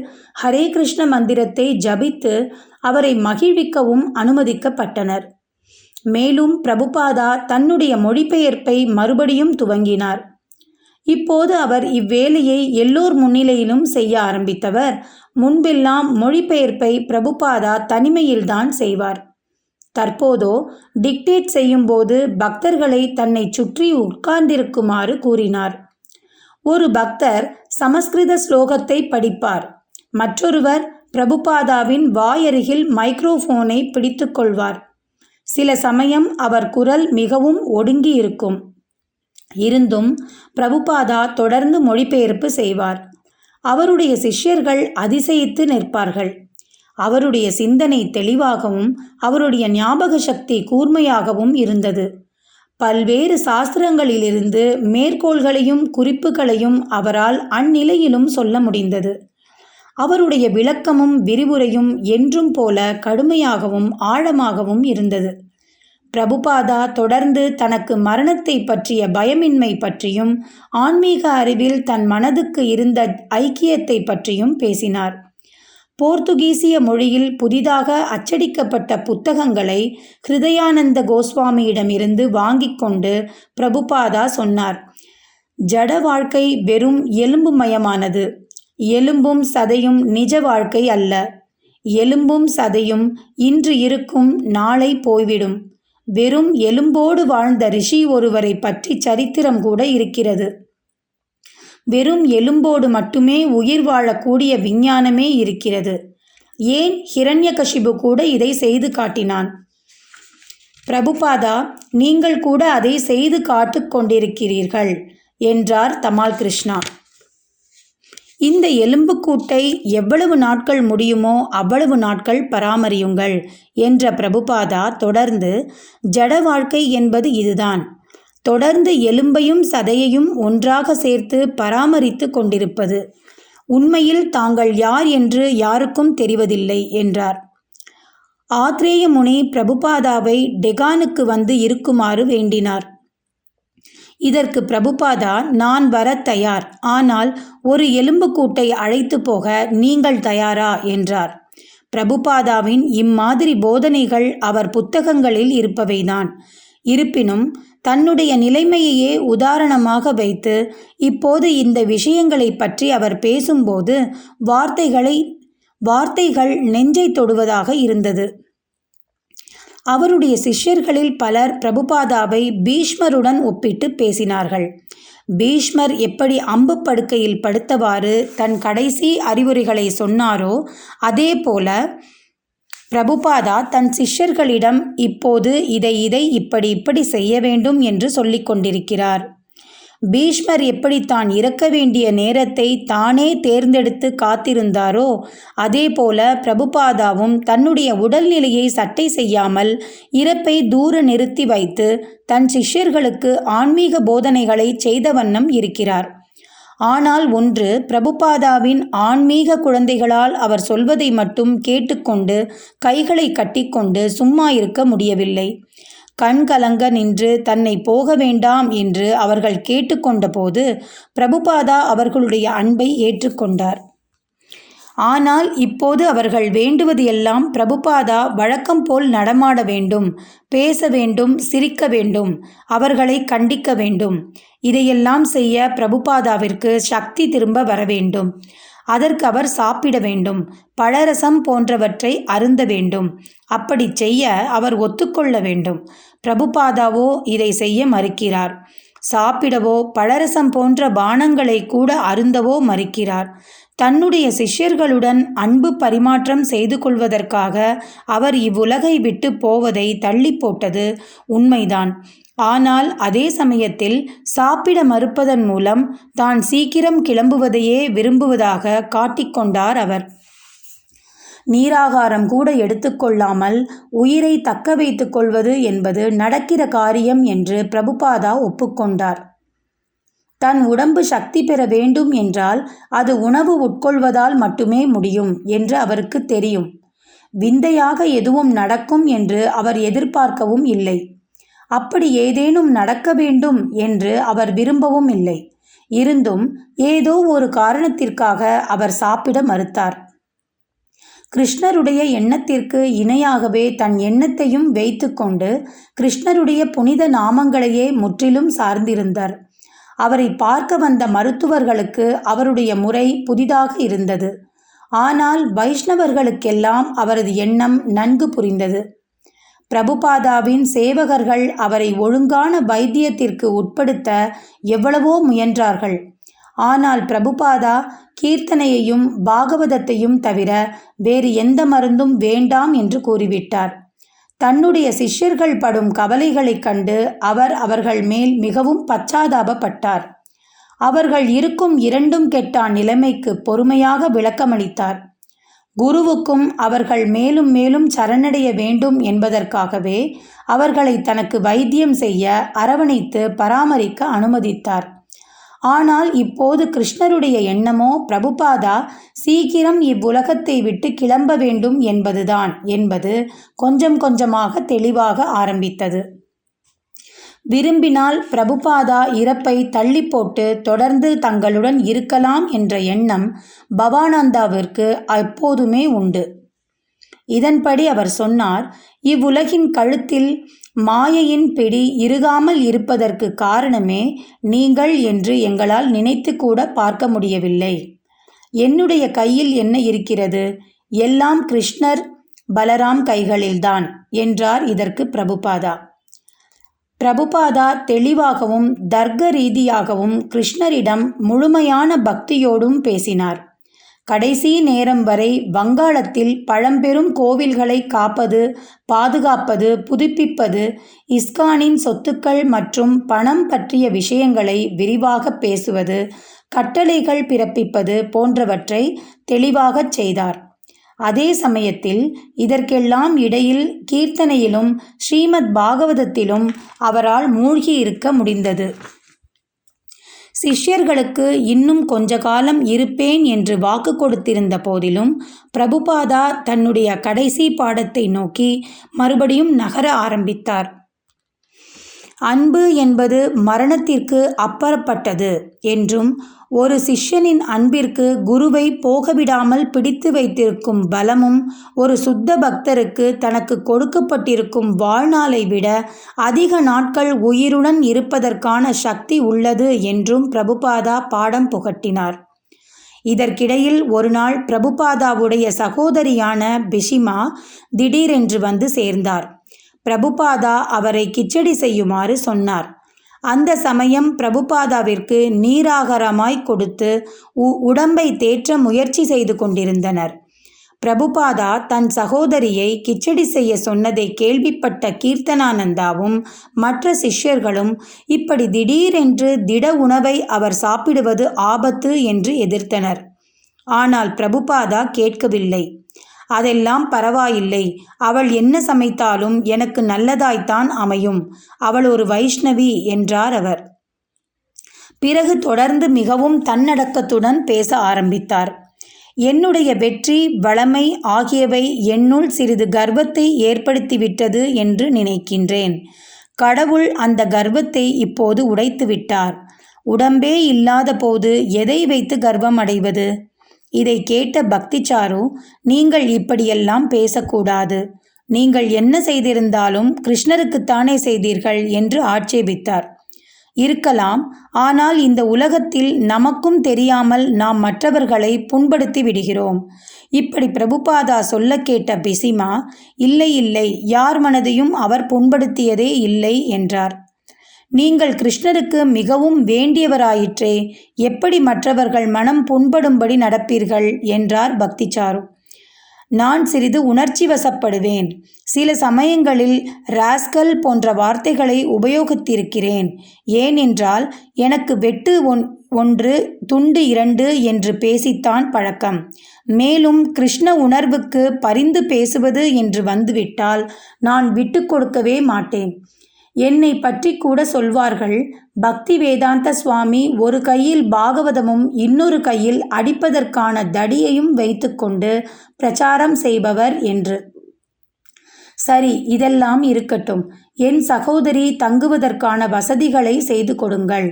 ஹரே கிருஷ்ண மந்திரத்தை ஜபித்து அவரை மகிழ்விக்கவும் அனுமதிக்கப்பட்டனர். மேலும் பிரபுபாதா தன்னுடைய மொழிபெயர்ப்பை மறுபடியும் துவங்கினார். இப்போது அவர் இவ்வேலையை எல்லோர் முன்னிலையிலும் செய்ய ஆரம்பித்தவர். முன்பெல்லாம் மொழிபெயர்ப்பை பிரபுபாதா தனிமையில்தான் செய்வார். தற்போதோ டிக்டேட் செய்யும்போது பக்தர்களை தன்னை சுற்றி உட்கார்ந்திருக்குமாறு கூறினார். ஒரு பக்தர் சமஸ்கிருத ஸ்லோகத்தை படிப்பார். மற்றொருவர் பிரபுபாதாவின் வாயருகில் மைக்ரோஃபோனை பிடித்து கொள்வார். சில சமயம் அவர் குரல் மிகவும் ஒடுங்கி இருக்கும். இருந்தும் பிரபுபாதா தொடர்ந்து மொழிபெயர்ப்பு செய்வார். அவருடைய சிஷ்யர்கள் அதிசயித்து நிற்பார்கள். அவருடைய சிந்தனை தெளிவாகவும் அவருடைய ஞாபக சக்தி கூர்மையாகவும் இருந்தது. பல்வேறு சாஸ்திரங்களிலிருந்து மேற்கோள்களையும் குறிப்புகளையும் அவரால் அந்நிலையிலும் சொல்ல முடிந்தது. அவருடைய விளக்கமும் விரிவுரையும் என்றும் போல கடுமையாகவும் ஆழமாகவும் இருந்தது. பிரபுபாதா தொடர்ந்து தனக்கு மரணத்தை பற்றிய பயமின்மை பற்றியும் ஆன்மீக அறிவில் தன் மனதுக்கு இருந்த ஐக்கியத்தை பற்றியும் பேசினார். போர்த்துகீசிய மொழியில் புதிதாக அச்சடிக்கப்பட்ட புத்தகங்களை ஹிருதயானந்த கோஸ்வாமியிடமிருந்து வாங்கிக் கொண்டு பிரபுபாதா சொன்னார், ஜட வாழ்க்கை வெறும் எலும்புமயமானது. எலும்பும் சதையும் நிஜ வாழ்க்கை அல்ல. எலும்பும் சதையும் இன்று இருக்கும், நாளை போய்விடும். வெறும் எலும்போடு வாழ்ந்த ரிஷி ஒருவரை பற்றி சரித்திரம் கூட இருக்கிறது. வெறும் எலும்போடு மட்டுமே உயிர் வாழக்கூடிய விஞ்ஞானமே இருக்கிறது. ஏன் ஹிரண்யகசிபு கூட இதை செய்து காட்டினான். பிரபுபாதா, நீங்கள் கூட அதை செய்து காட்டுக் கொண்டிருக்கிறீர்கள் என்றார் தமால் கிருஷ்ணா. இந்த எலும்புக்கூட்டை எவ்வளவு நாட்கள் முடியுமோ அவ்வளவு நாட்கள் பராமரியுங்கள் என்ற பிரபுபாதா தொடர்ந்து, ஜட வாழ்க்கை என்பது இதுதான். தொடர்ந்து எலும்பையும் சதையையும் ஒன்றாக சேர்த்து பராமரித்து கொண்டிருப்பது. உண்மையில் தாங்கள் யார் என்று யாருக்கும் தெரிவதில்லை என்றார். ஆத்ரேய முனி பிரபுபாதாவை டெகானுக்கு வந்து இருக்குமாறு வேண்டினார். இதற்கு பிரபுபாதா, நான் வர தயார், ஆனால் ஒரு எலும்புக்கூட்டை அழைத்து போக நீங்கள் தயாரா என்றார். பிரபுபாதாவின் இம்மாதிரி போதனைகள் அவர் புத்தகங்களில் இருப்பவைதான். இருப்பினும் தன்னுடைய நிலைமையையே உதாரணமாக வைத்து இப்போது இந்த விஷயங்களை பற்றி அவர் பேசும்போது வார்த்தைகள் நெஞ்சை தொடுவதாக இருந்தது. அவருடைய சிஷ்யர்களில் பலர் பிரபுபாதாவை பீஷ்மருடன் ஒப்பிட்டு பேசினார்கள். பீஷ்மர் எப்படி அம்பு படுக்கையில் படுத்தவாறு தன் கடைசி அறிவுரைகளை சொன்னாரோ அதே போல பிரபுபாதா தன் சிஷ்யர்களிடம் இப்போது இதை இப்படி செய்ய வேண்டும் என்று சொல்லிக் கொண்டிருக்கிறார். பீஷ்மர் எப்படி தான் இறக்க வேண்டிய நேரத்தை தானே தேர்ந்தெடுத்து காத்திருந்தாரோ அதே போல பிரபுபாதாவும் தன்னுடைய உடல்நிலையை சட்டை செய்யாமல் இறப்பை தூர நிறுத்தி வைத்து தன் சிஷ்யர்களுக்கு ஆன்மீக போதனைகளை செய்த வண்ணம் இருக்கிறார். ஆனால் ஒன்று, பிரபுபாதாவின் ஆன்மீக குழந்தைகளால் அவர் சொல்வதை மட்டும் கேட்டுக்கொண்டு கைகளை கட்டிக்கொண்டு சும்மா இருக்க முடியவில்லை. கண் கலங்க நின்று தன்னை போக வேண்டாம் என்று அவர்கள் கேட்டுக்கொண்ட போது பிரபுபாதா அவர்களுடைய அன்பை ஏற்றுக்கொண்டார். ஆனால் இப்போது அவர்கள் வேண்டுவது எல்லாம் பிரபுபாதா வழக்கம் போல் நடமாட வேண்டும், பேச வேண்டும், சிரிக்க வேண்டும், அவர்களை கண்டிக்க வேண்டும். இதையெல்லாம் செய்ய பிரபுபாதாவிற்கு சக்தி திரும்ப வர வேண்டும். அதற்கு அவர் சாப்பிட வேண்டும், பழரசம் போன்றவற்றை அருந்த வேண்டும். அப்படி செய்ய அவர் ஒத்துக்கொள்ள வேண்டும். பிரபுபாதாவோ இதை செய்ய மறுக்கிறார். சாப்பிடவோ பழரசம் போன்ற பானங்களை கூட அருந்தவோ மறுக்கிறார். தன்னுடைய சிஷ்யர்களுடன் அன்பு பரிமாற்றம் செய்து கொள்வதற்காக அவர் இவ்வுலகை விட்டு போவதை தள்ளி போட்டது உண்மைதான். ஆனால் அதே சமயத்தில் சாப்பிட மறுப்பதன் மூலம் தான் சீக்கிரம் கிளம்புவதையே விரும்புவதாக காட்டிக்கொண்டார் அவர். நீராகாரம் கூட எடுத்துக்கொள்ளாமல் உயிரை தக்க வைத்துக் கொள்வது என்பது நடக்கிற காரியம் என்று பிரபுபாதா ஒப்புக்கொண்டார். தன் உடம்பு சக்தி பெற வேண்டும் என்றால் அது உணவு உட்கொள்வதால் மட்டுமே முடியும் என்று அவருக்கு தெரியும். விந்தையாக எதுவும் நடக்கும் என்று அவர் எதிர்பார்க்கவும் இல்லை. அப்படி ஏதேனும் நடக்க வேண்டும் என்று அவர் விரும்பவும் இல்லை. இருந்தும் ஏதோ ஒரு காரணத்திற்காக அவர் சாப்பிட மறுத்தார். கிருஷ்ணருடைய எண்ணத்திற்கு இணையாகவே தன் எண்ணத்தையும் வைத்து கொண்டு கிருஷ்ணருடைய புனித நாமங்களையே முற்றிலும் சார்ந்திருந்தார். அவரை பார்க்க வந்த மருத்துவர்களுக்கு அவருடைய முறை புதிதாக இருந்தது. ஆனால் வைஷ்ணவர்களுக்கெல்லாம் அவரது எண்ணம் நன்கு புரிந்தது. பிரபுபாதாவின் சேவகர்கள் அவரை ஒழுங்கான வைத்தியத்திற்கு உட்படுத்த எவ்வளவோ முயன்றார்கள். ஆனால் பிரபுபாதா கீர்த்தனையையும் பாகவதத்தையும் தவிர வேறு எந்த மருந்தும் வேண்டாம் என்று கூறிவிட்டார். தன்னுடைய சிஷ்யர்கள் படும் கவலைகளைக் கண்டு அவர்கள் மேல் மிகவும் பச்சாதாபப்பட்டார். அவர்கள் இருக்கும் இரண்டும் கெட்டான் நிலைமைக்கு பொறுமையாக விளக்கமளித்தார். குருவுக்கும் அவர்கள் மேலும் மேலும் சரணடைய வேண்டும் என்பதற்காகவே அவர்களை தனக்கு வைத்தியம் செய்ய அரவணைத்து பராமரிக்க அனுமதித்தார். ஆனால் இப்போது கிருஷ்ணருடைய எண்ணமோ பிரபுபாதா சீக்கிரம் இவ்வுலகத்தை விட்டு கிளம்ப வேண்டும் என்பதுதான் என்பது கொஞ்சம் கொஞ்சமாக தெளிவாக ஆரம்பித்தது. விரும்பினால் பிரபுபாதா இறப்பை தள்ளி போட்டு தொடர்ந்து தங்களுடன் இருக்கலாம் என்ற எண்ணம் பவானந்தாவிற்கு எப்போதுமே உண்டு. இதன்படி அவர் சொன்னார், இவ்வுலகின் கழுத்தில் மாயையின் பிடி இறுகாமல் இருப்பதற்கு காரணமே நீங்கள் என்று எங்களால் நினைத்து கூட பார்க்க முடியவில்லை. என்னுடைய கையில் என்ன இருக்கிறது? எல்லாம் கிருஷ்ணர் பலராம் கைகளில்தான் என்றார் இதற்கு பிரபுபாதா. பிரபுபாதா தெளிவாகவும் தர்க்க ரீதியாகவும் கிருஷ்ணரிடம் முழுமையான பக்தியோடும் பேசினார். கடைசி நேரம் வரை வங்காளத்தில் பழம்பெரும் கோவில்களை காப்பது, பாதுகாப்பது, புதுப்பிப்பது, இஸ்கானின் சொத்துக்கள் மற்றும் பணம் பற்றிய விஷயங்களை விரிவாக பேசுவது, கட்டளைகள் பிறப்பிப்பது போன்றவற்றை தெளிவாகச் செய்தார். அதே சமயத்தில் இதற்கெல்லாம் இடையில் கீர்த்தனையிலும் ஸ்ரீமத் பாகவதத்திலும் அவரால் மூழ்கியிருக்க முடிந்தது. சிஷ்யர்களுக்கு இன்னும் கொஞ்ச காலம் இருப்பேன் என்று வாக்கு கொடுத்திருந்த போதிலும் பிரபுபாதா தன்னுடைய கடைசி பாடத்தை நோக்கி மறுபடியும் நகர ஆரம்பித்தார். அன்பு என்பது மரணத்திற்கு அப்பாற்பட்டது என்றும் ஒரு சிஷ்யனின் அன்பிற்கு குருவை போகவிடாமல் பிடித்து வைத்திருக்கும் பலமும் ஒரு சுத்த பக்தருக்கு தனக்கு கொடுக்கப்பட்டிருக்கும் வாழ்நாளை விட அதிக நாட்கள் உயிருடன் இருப்பதற்கான சக்தி உள்ளது என்றும் பிரபுபாதா பாடம் புகட்டினார். இதற்கிடையில் ஒரு நாள் பிரபுபாதாவுடைய சகோதரியான பிஷிமா திடீரென்று வந்து சேர்ந்தார். பிரபுபாதா அவரை கிச்சடி செய்யுமாறு சொன்னார். அந்த சமயம் பிரபுபாதாவிற்கு நீராகாரமாய் கொடுத்து உடம்பை தேற்ற முயற்சி செய்து கொண்டிருந்தனர். பிரபுபாதா தன் சகோதரியை கிச்சடி செய்ய சொன்னதை கேள்விப்பட்ட கீர்த்தனானந்தாவும் மற்ற சிஷ்யர்களும் இப்படி திடீரென்று திட உணவை அவர் சாப்பிடுவது ஆபத்து என்று எதிர்த்தனர். ஆனால் பிரபுபாதா கேட்கவில்லை. அதெல்லாம் பரவாயில்லை, அவள் என்ன சமைத்தாலும் எனக்கு நல்லதாய்த்தான் அமையும், அவள் ஒரு வைஷ்ணவி என்றார் அவர். பிறகு தொடர்ந்து மிகவும் தன்னடக்கத்துடன் பேச ஆரம்பித்தார். என்னுடைய வெற்றி, வளமை ஆகியவை என்னுள் சிறிது கர்வத்தை ஏற்படுத்திவிட்டது என்று நினைக்கின்றேன். கடவுள் அந்த கர்வத்தை இப்போது உடைத்து விட்டார். உடம்பே இல்லாத போது எதை வைத்து கர்வம் அடைவது? இதை கேட்ட பக்திச்சாரு, நீங்கள் இப்படியெல்லாம் பேசக்கூடாது, நீங்கள் என்ன செய்திருந்தாலும் கிருஷ்ணருக்குத்தானே செய்தீர்கள் என்று ஆட்சேபித்தார். இருக்கலாம், ஆனால் இந்த உலகத்தில் நமக்கும் தெரியாமல் நாம் மற்றவர்களை புண்படுத்தி விடுகிறோம். இப்படி பிரபுபாதா சொல்ல கேட்ட பிசிமா, இல்லை இல்லை, யார் மனதையும் அவர் புண்படுத்தியதே இல்லை என்றார். நீங்கள் கிருஷ்ணருக்கு மிகவும் வேண்டியவராயிற்றே, எப்படி மற்றவர்கள் மனம் புண்படும்படி நடப்பீர்கள் என்றார் பக்திச்சாரு. நான் சிறிது உணர்ச்சி வசப்படுவேன். சில சமயங்களில் ராஸ்கல் போன்ற வார்த்தைகளை உபயோகித்திருக்கிறேன். ஏனென்றால் எனக்கு வெட்டு 1 துண்டு 2 என்று பேசித்தான் பழக்கம். மேலும் கிருஷ்ண உணர்வுக்கு பரிந்து பேசுவது என்று வந்துவிட்டால் நான் விட்டு கொடுக்கவே மாட்டேன். என்னை பற்றி கூட சொல்வார்கள், பக்தி வேதாந்த சுவாமி ஒரு கையில் பாகவதமும் இன்னொரு கையில் அடிப்பதற்கான தடியையும் வைத்துக்கொண்டு பிரச்சாரம் செய்பவர் என்று. சரி, இதெல்லாம் இருக்கட்டும். என் சகோதரி தங்குவதற்கான வசதிகளை செய்து கொடுங்கள்.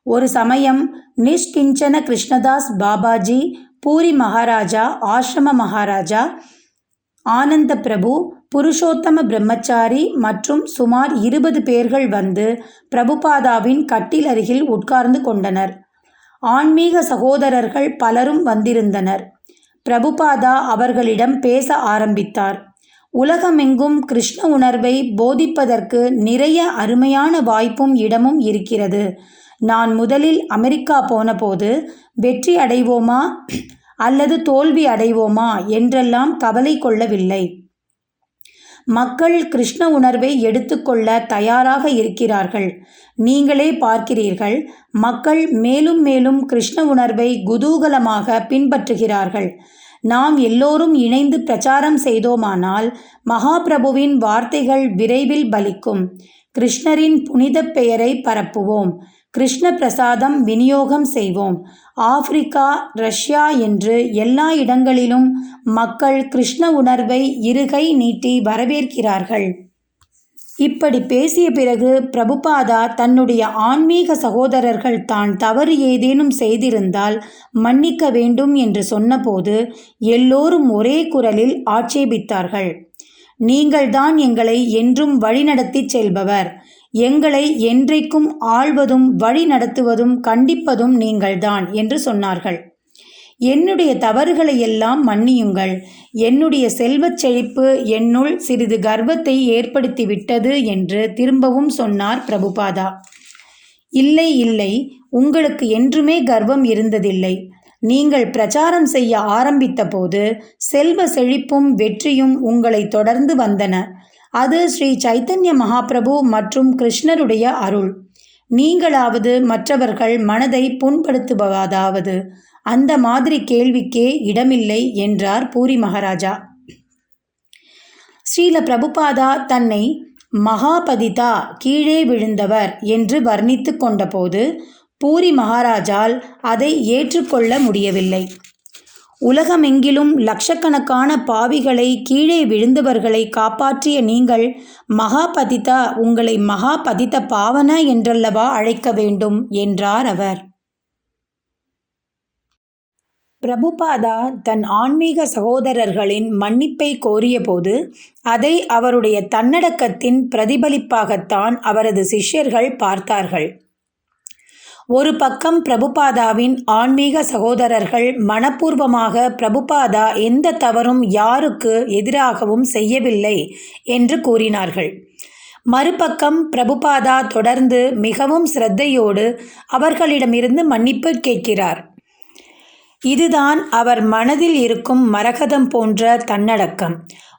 ஒரு சமயம் நிஷ்கிஞ்சன கிருஷ்ணதாஸ் பாபாஜி, பூரி மகாராஜா, ஆசிரம மகாராஜா, ஆனந்த பிரபு, புருஷோத்தம பிரம்மச்சாரி மற்றும் சுமார் 20 பேர்கள் வந்து பிரபுபாதாவின் கட்டில் அருகில் உட்கார்ந்து கொண்டனர். ஆன்மீக சகோதரர்கள் பலரும் வந்திருந்தனர். பிரபுபாதா அவர்களிடம் பேச ஆரம்பித்தார். உலகமெங்கும் கிருஷ்ண உணர்வை போதிப்பதற்கு நிறைய அருமையான வாய்ப்பும் இடமும் இருக்கிறது. நான் முதலில் அமெரிக்கா போனபோது வெற்றி அடைவோமா அல்லது தோல்வி அடைவோமா என்றெல்லாம் கவலை கொள்ளவில்லை. மக்கள் கிருஷ்ண உணர்வை எடுத்துக்கொள்ள தயாராக இருக்கிறார்கள். நீங்களே பார்க்கிறீர்கள், மக்கள் மேலும் மேலும் கிருஷ்ண உணர்வை குதூகலமாக பின்பற்றுகிறார்கள். நாம் எல்லோரும் இணைந்து பிரச்சாரம் செய்தோமானால் மகாபிரபுவின் வார்த்தைகள் விரைவில் பலிக்கும். கிருஷ்ணரின் புனித பெயரை பரப்புவோம். கிருஷ்ண பிரசாதம் விநியோகம் செய்வோம். ஆப்பிரிக்கா, ரஷ்யா என்று எல்லா இடங்களிலும் மக்கள் கிருஷ்ண உணர்வை இருகை நீட்டி வரவேற்கிறார்கள். இப்படி பேசிய பிறகு பிரபுபாதா தன்னுடைய ஆன்மீக சகோதரர்கள் தான் தவறு ஏதேனும் செய்திருந்தால் மன்னிக்க வேண்டும் என்று சொன்னபோது எல்லோரும் ஒரே குரலில் ஆட்சேபித்தார்கள். நீங்கள்தான் எங்களை என்றும் வழிநடத்திச் செல்பவர். எங்களை என்றைக்கும் ஆள்வதும் வழி நடத்துவதும் கண்டிப்பதும் நீங்கள்தான் என்று சொன்னார்கள். என்னுடைய தவறுகளை எல்லாம் மன்னியுங்கள். என்னுடைய செல்வச் செழிப்பு என்னுள் சிறிது கர்வத்தை ஏற்படுத்திவிட்டது என்று திரும்பவும் சொன்னார் பிரபுபாதா. இல்லை இல்லை, உங்களுக்கு என்றுமே கர்வம் இருந்ததில்லை. நீங்கள் பிரச்சாரம் செய்ய ஆரம்பித்த போது செல்வ செழிப்பும் வெற்றியும் உங்களை தொடர்ந்து வந்தன. அது ஸ்ரீ சைத்தன்ய மகாபிரபு மற்றும் கிருஷ்ணருடைய அருள். நீங்களாவது மற்றவர்கள் மனதை புண்படுத்துவதாவது அந்த மாதிரி கேள்விக்கே இடமில்லை என்றார் பூரி மகாராஜா. ஸ்ரீல பிரபுபாதா தன்னை மகாபதிதா, கீழே விழுந்தவர் என்று வர்ணித்து கொண்டபோது பூரி மகாராஜால் அதை ஏற்றுக்கொள்ள முடியவில்லை. உலகமெங்கிலும் லட்சக்கணக்கான பாவிகளை, கீழே விழுந்தவர்களை காப்பாற்றிய நீங்கள் மகாபதிதா, உங்களை மகாபதித பாவன என்றல்லவா அழைக்க வேண்டும் என்றார் அவர். பிரபுபாதா தன் ஆன்மீக சகோதரர்களின் மன்னிப்பை கோரியபோது அதை அவருடைய தன்னடக்கத்தின் பிரதிபலிப்பாகத்தான் அவரது சிஷ்யர்கள் பார்த்தார்கள். ஒரு பக்கம் பிரபுபாதாவின் ஆன்மீக சகோதரர்கள் மனப்பூர்வமாக பிரபுபாதா எந்த தவறும் யாருக்கு எதிராகவும் செய்யவில்லை என்று கூறினார்கள். மறுபக்கம் பிரபுபாதா தொடர்ந்து மிகவும் சிரத்தையோடு அவர்களிடமிருந்து மன்னிப்பு கேட்கிறார். இதுதான் அவர் மனதில் இருக்கும் மரகதம் போன்ற தன்னடக்கம்.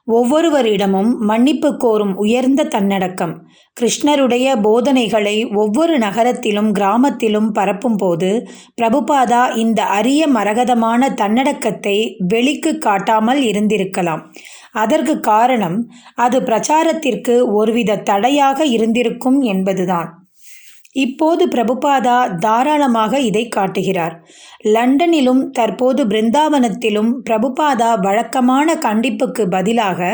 ஒவ்வொருவரிடமும் மன்னிப்பு கோரும் உயர்ந்த தன்னடக்கம். கிருஷ்ணருடைய போதனைகளை ஒவ்வொரு நகரத்திலும் கிராமத்திலும் பரப்பும்போது பிரபுபாதா இந்த அரிய மரகதமான தன்னடக்கத்தை வெளிக்கு காட்டாமல் இருந்திருக்கலாம். அதற்கு காரணம் அது பிரச்சாரத்திற்கு ஒருவித தடையாக இருந்திருக்கும் என்பதுதான். இப்போது பிரபுபாதா தாராளமாக இதை காட்டுகிறார். லண்டனிலும் தற்போது பிருந்தாவனத்திலும் பிரபுபாதா வழக்கமான கண்டிப்புக்கு பதிலாக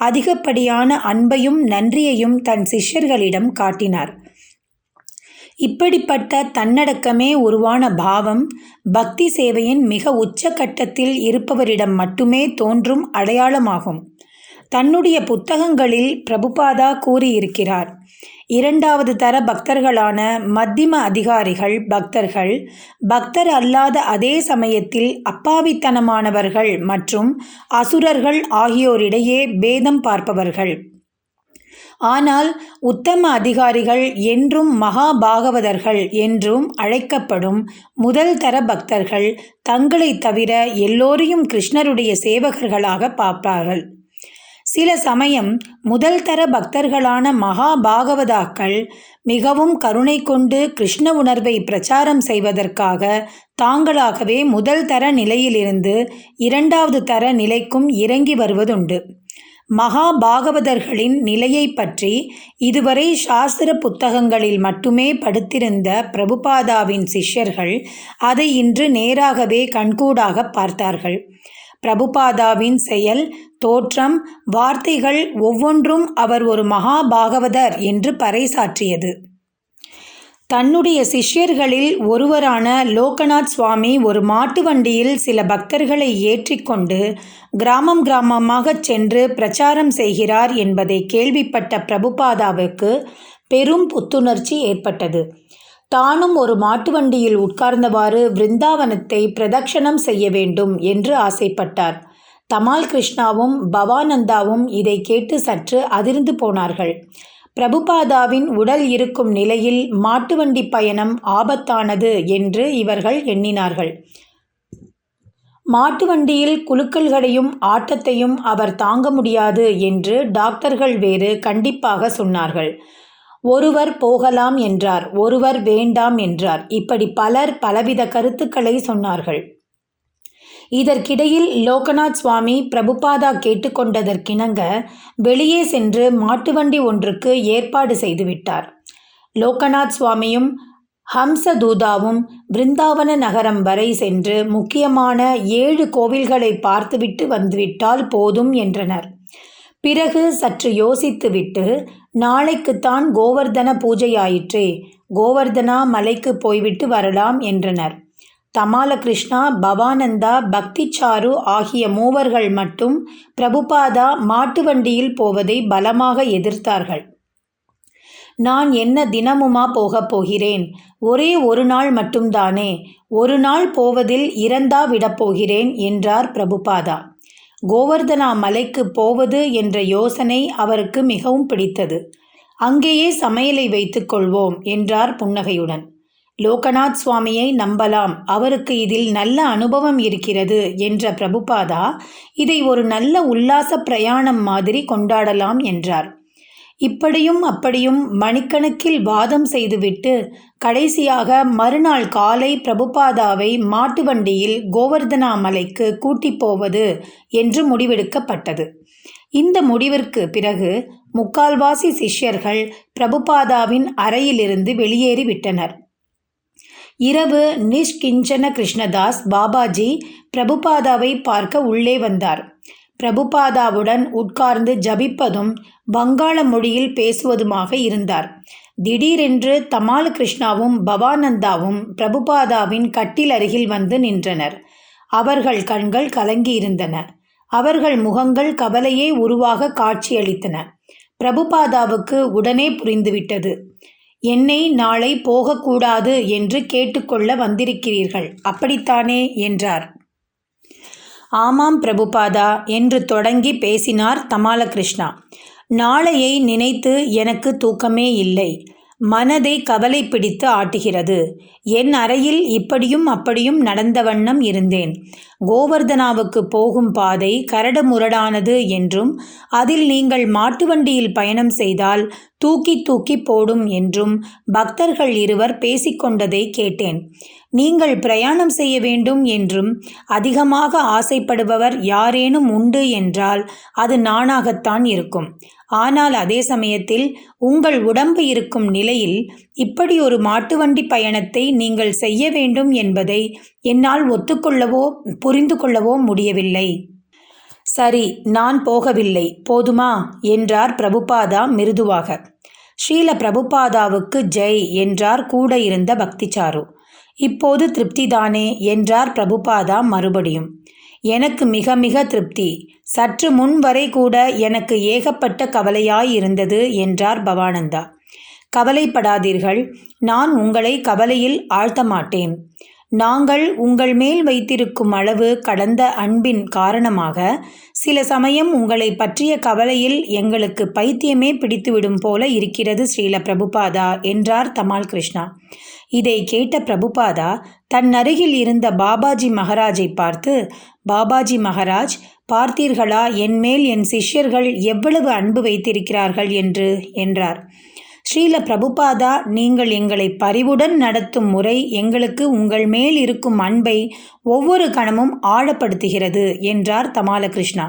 அதிகப்படியான அன்பையும் நன்றியையும் தன் சிஷ்யர்களிடம் காட்டினார். இப்படிப்பட்ட தன்னடக்கமே உருவான பாவம் பக்தி சேவையின் மிக உச்சகட்டத்தில் இருப்பவரிடம் மட்டுமே தோன்றும் அடையாளமாகும். தன்னுடைய புத்தகங்களில் பிரபுபாதா கூறியிருக்கிறார், இரண்டாவது தர பக்தர்களான மத்திம அதிகாரிகள் பக்தர்கள், பக்தர் அல்லாத அதே சமயத்தில் அப்பாவித்தனமானவர்கள் மற்றும் அசுரர்கள் ஆகியோரிடையே பேதம் பார்ப்பவர்கள். ஆனால் உத்தம அதிகாரிகள் என்றும் மகாபாகவதர்கள் என்றும் அழைக்கப்படும் முதல் தர பக்தர்கள் தங்களைத் தவிர எல்லோரையும் கிருஷ்ணருடைய சேவகர்களாக பார்ப்பார்கள். சில சமயம் முதல் தர பக்தர்களான மகாபாகவதாக்கள் மிகவும் கருணை கொண்டு கிருஷ்ண உணர்வை பிரச்சாரம் செய்வதற்காக தாங்களாகவே முதல் தர நிலையிலிருந்து இரண்டாவது தர நிலைக்கும் இறங்கி வருவதுண்டு. மகாபாகவதர்களின் நிலையை பற்றி இதுவரை சாஸ்திர புத்தகங்களில் மட்டுமே படித்திருந்த பிரபுபாதாவின் சிஷ்யர்கள் அதை இன்று நேராகவே கண்கூடாக பார்த்தார்கள். பிரபுபாதாவின் செயல், தோற்றம், வார்த்தைகள் ஒவ்வொன்றும் அவர் ஒரு மகாபாகவதர் என்று பறைசாற்றியது. தன்னுடைய சிஷ்யர்களில் ஒருவரான லோகநாத் சுவாமி ஒரு மாட்டு வண்டியில் சில பக்தர்களை ஏற்றிக்கொண்டு கிராமம் கிராமமாகச் சென்று பிரச்சாரம் செய்கிறார் என்பதை கேள்விப்பட்ட பிரபுபாதாவுக்கு பெரும் புத்துணர்ச்சி ஏற்பட்டது. தானும் ஒரு மாட்டு வண்டியில் உட்கார்ந்தவாறு பிருந்தாவனத்தை பிரதட்சணம் செய்ய வேண்டும் என்று ஆசைப்பட்டார். தமால் கிருஷ்ணாவும் பவானந்தாவும் இதை கேட்டு சற்று அதிர்ந்து போனார்கள். பிரபுபாதாவின் உடல் இருக்கும் நிலையில் மாட்டு வண்டி பயணம் ஆபத்தானது என்று இவர்கள் எண்ணினார்கள். மாட்டு வண்டியில் குலுக்கல்களையும் ஆட்டத்தையும் அவர் தாங்க முடியாது என்று டாக்டர்கள் வேறு கண்டிப்பாக சொன்னார்கள். ஒருவர் போகலாம் என்றார், ஒருவர் வேண்டாம் என்றார். இப்படி பலர் பலவித கருத்துக்களை சொன்னார்கள். இதற்கிடையில் லோகநாத் சுவாமி பிரபுபாதா கேட்டுக்கொண்டதற்கிணங்க வெளியே சென்று மாட்டுவண்டி ஒன்றுக்கு ஏற்பாடு செய்துவிட்டார். லோகநாத் சுவாமியும் ஹம்சதூதாவும் பிருந்தாவன நகரம் வரை சென்று முக்கியமான 7 கோவில்களை பார்த்துவிட்டு வந்துவிட்டால் போதும் என்றனர். பிறகு சற்று யோசித்துவிட்டு, நாளைக்குத்தான் கோவர்தன பூஜையாயிற்றே, கோவர்தனா மலைக்கு போய்விட்டு வரலாம் என்றனர். தமாலகிருஷ்ணா, பவானந்தா, பக்திச்சாரு ஆகிய மூவர்கள் மட்டும் பிரபுபாதா மாட்டு வண்டியில் போவதை பலமாக எதிர்த்தார்கள். நான் என்ன தினமுமா போகப் போகிறேன்? ஒரே ஒரு நாள் மட்டும்தானே, ஒரு நாள் போவதில் இறந்தா விடப்போகிறேன் என்றார் பிரபுபாதா. கோவர்தனா மலைக்கு போவது என்ற யோசனை அவருக்கு மிகவும் பிடித்தது. அங்கேயே சமையலை வைத்துக் கொள்வோம் என்றார் புன்னகையுடன். லோகநாத் சுவாமியை நம்பலாம், அவருக்கு இதில் நல்ல அனுபவம் இருக்கிறது என்ற பிரபுபாதா இதை ஒரு நல்ல உல்லாச பிரயாணம் மாதிரி கொண்டாடலாம் என்றார். இப்படியும் அப்படியும் மணிக்கணக்கில் வாதம் செய்துவிட்டு கடைசியாக மறுநாள் காலை பிரபுபாதாவை மாட்டு வண்டியில் கோவர்தனா மலைக்கு கூட்டிப் போவது என்று முடிவெடுக்கப்பட்டது. இந்த முடிவிற்கு பிறகு முக்கால்வாசி சிஷ்யர்கள் பிரபுபாதாவின் அறையிலிருந்து வெளியேறிவிட்டனர். இரவு நிஷ்கிஞ்சன கிருஷ்ணதாஸ் பாபாஜி பிரபுபாதாவை பார்க்க உள்ளே வந்தார். பிரபுபாதாவுடன் உட்கார்ந்து ஜபிப்பதும் வங்காள மொழியில் பேசுவதுமாக இருந்தார். திடீரென்று தமாலகிருஷ்ணாவும் பவானந்தாவும் பிரபுபாதாவின் கட்டில் அருகில் வந்து நின்றனர். அவர்கள் கண்கள் கலங்கியிருந்தன. அவர்கள் முகங்கள் கவலையே உருவாக காட்சியளித்தன. பிரபுபாதாவுக்கு உடனே புரிந்துவிட்டது. என்னை நாளை போகக்கூடாது என்று கேட்டுக்கொள்ள வந்திருக்கிறீர்கள், அப்படித்தானே என்றார். ஆமாம் பிரபுபாதா என்று தொடங்கி பேசினார் தமாலகிருஷ்ணா. நாளையை நினைத்து எனக்கு தூக்கமே இல்லை. மனதை கவலை பிடித்து ஆட்டுகிறது. என் அறையில் இப்படியும் அப்படியும் நடந்த வண்ணம் இருந்தேன். கோவர்தனாவுக்கு போகும் பாதை கரடுமுரடானது என்றும் அதில் நீங்கள் மாட்டு வண்டியில் பயணம் செய்தால் தூக்கி தூக்கி போடும் என்றும் பக்தர்கள் இருவர் பேசிக்கொண்டதை கேட்டேன். நீங்கள் பிரயாணம் செய்ய வேண்டும் என்றும் அதிகமாக ஆசைப்படுபவர் யாரேனும் உண்டு என்றால் அது நானாகத்தான் இருக்கும். ஆனால் அதே சமயத்தில் உங்கள் உடம்பு இருக்கும் நிலையில் இப்படி ஒரு மாட்டு வண்டி பயணத்தை நீங்கள் செய்ய வேண்டும் என்பதை என்னால் ஒத்துக்கொள்ளவோ புரிந்து கொள்ளவோ முடியவில்லை. சரி, நான் போகவில்லை, போதுமா என்றார் பிரபுபாதா மிருதுவாக. ஸ்ரீல பிரபுபாதாவுக்கு ஜெய் என்றார் கூட இருந்த பக்திச்சாரு. இப்போது திருப்திதானே என்றார் பிரபுபாதா மறுபடியும். எனக்கு மிக மிக திருப்தி. சற்று முன் வரை கூட எனக்கு ஏகப்பட்ட கவலையாயிருந்தது என்றார் பவானந்தா. கவலைப்படாதீர்கள், நான் உங்களை கவலையில் ஆழ்த்த மாட்டேன். நாங்கள் உங்கள் மேல் வைத்திருக்கும் அளவு கடந்த அன்பின் காரணமாக சில சமயம் உங்களை பற்றிய கவலையில் எங்களுக்கு பைத்தியமே பிடித்துவிடும் போல இருக்கிறது ஸ்ரீல பிரபுபாதா என்றார் தமால் கிருஷ்ணா. இதை கேட்ட பிரபுபாதா தன் அருகில் இருந்த பாபாஜி மகாராஜை பார்த்து, பாபாஜி மகாராஜ், பார்த்தீர்களா என்மேல் என் சிஷ்யர்கள் எவ்வளவு அன்பு வைத்திருக்கிறார்கள் என்று என்றார். ஸ்ரீல பிரபுபாதா, நீங்கள் எங்களை பரிவுடன் நடத்தும் முறை எங்களுக்கு உங்கள் மேல் இருக்கும் அன்பை ஒவ்வொரு கணமும் ஆழப்படுத்துகிறது என்றார் தமாலகிருஷ்ணா.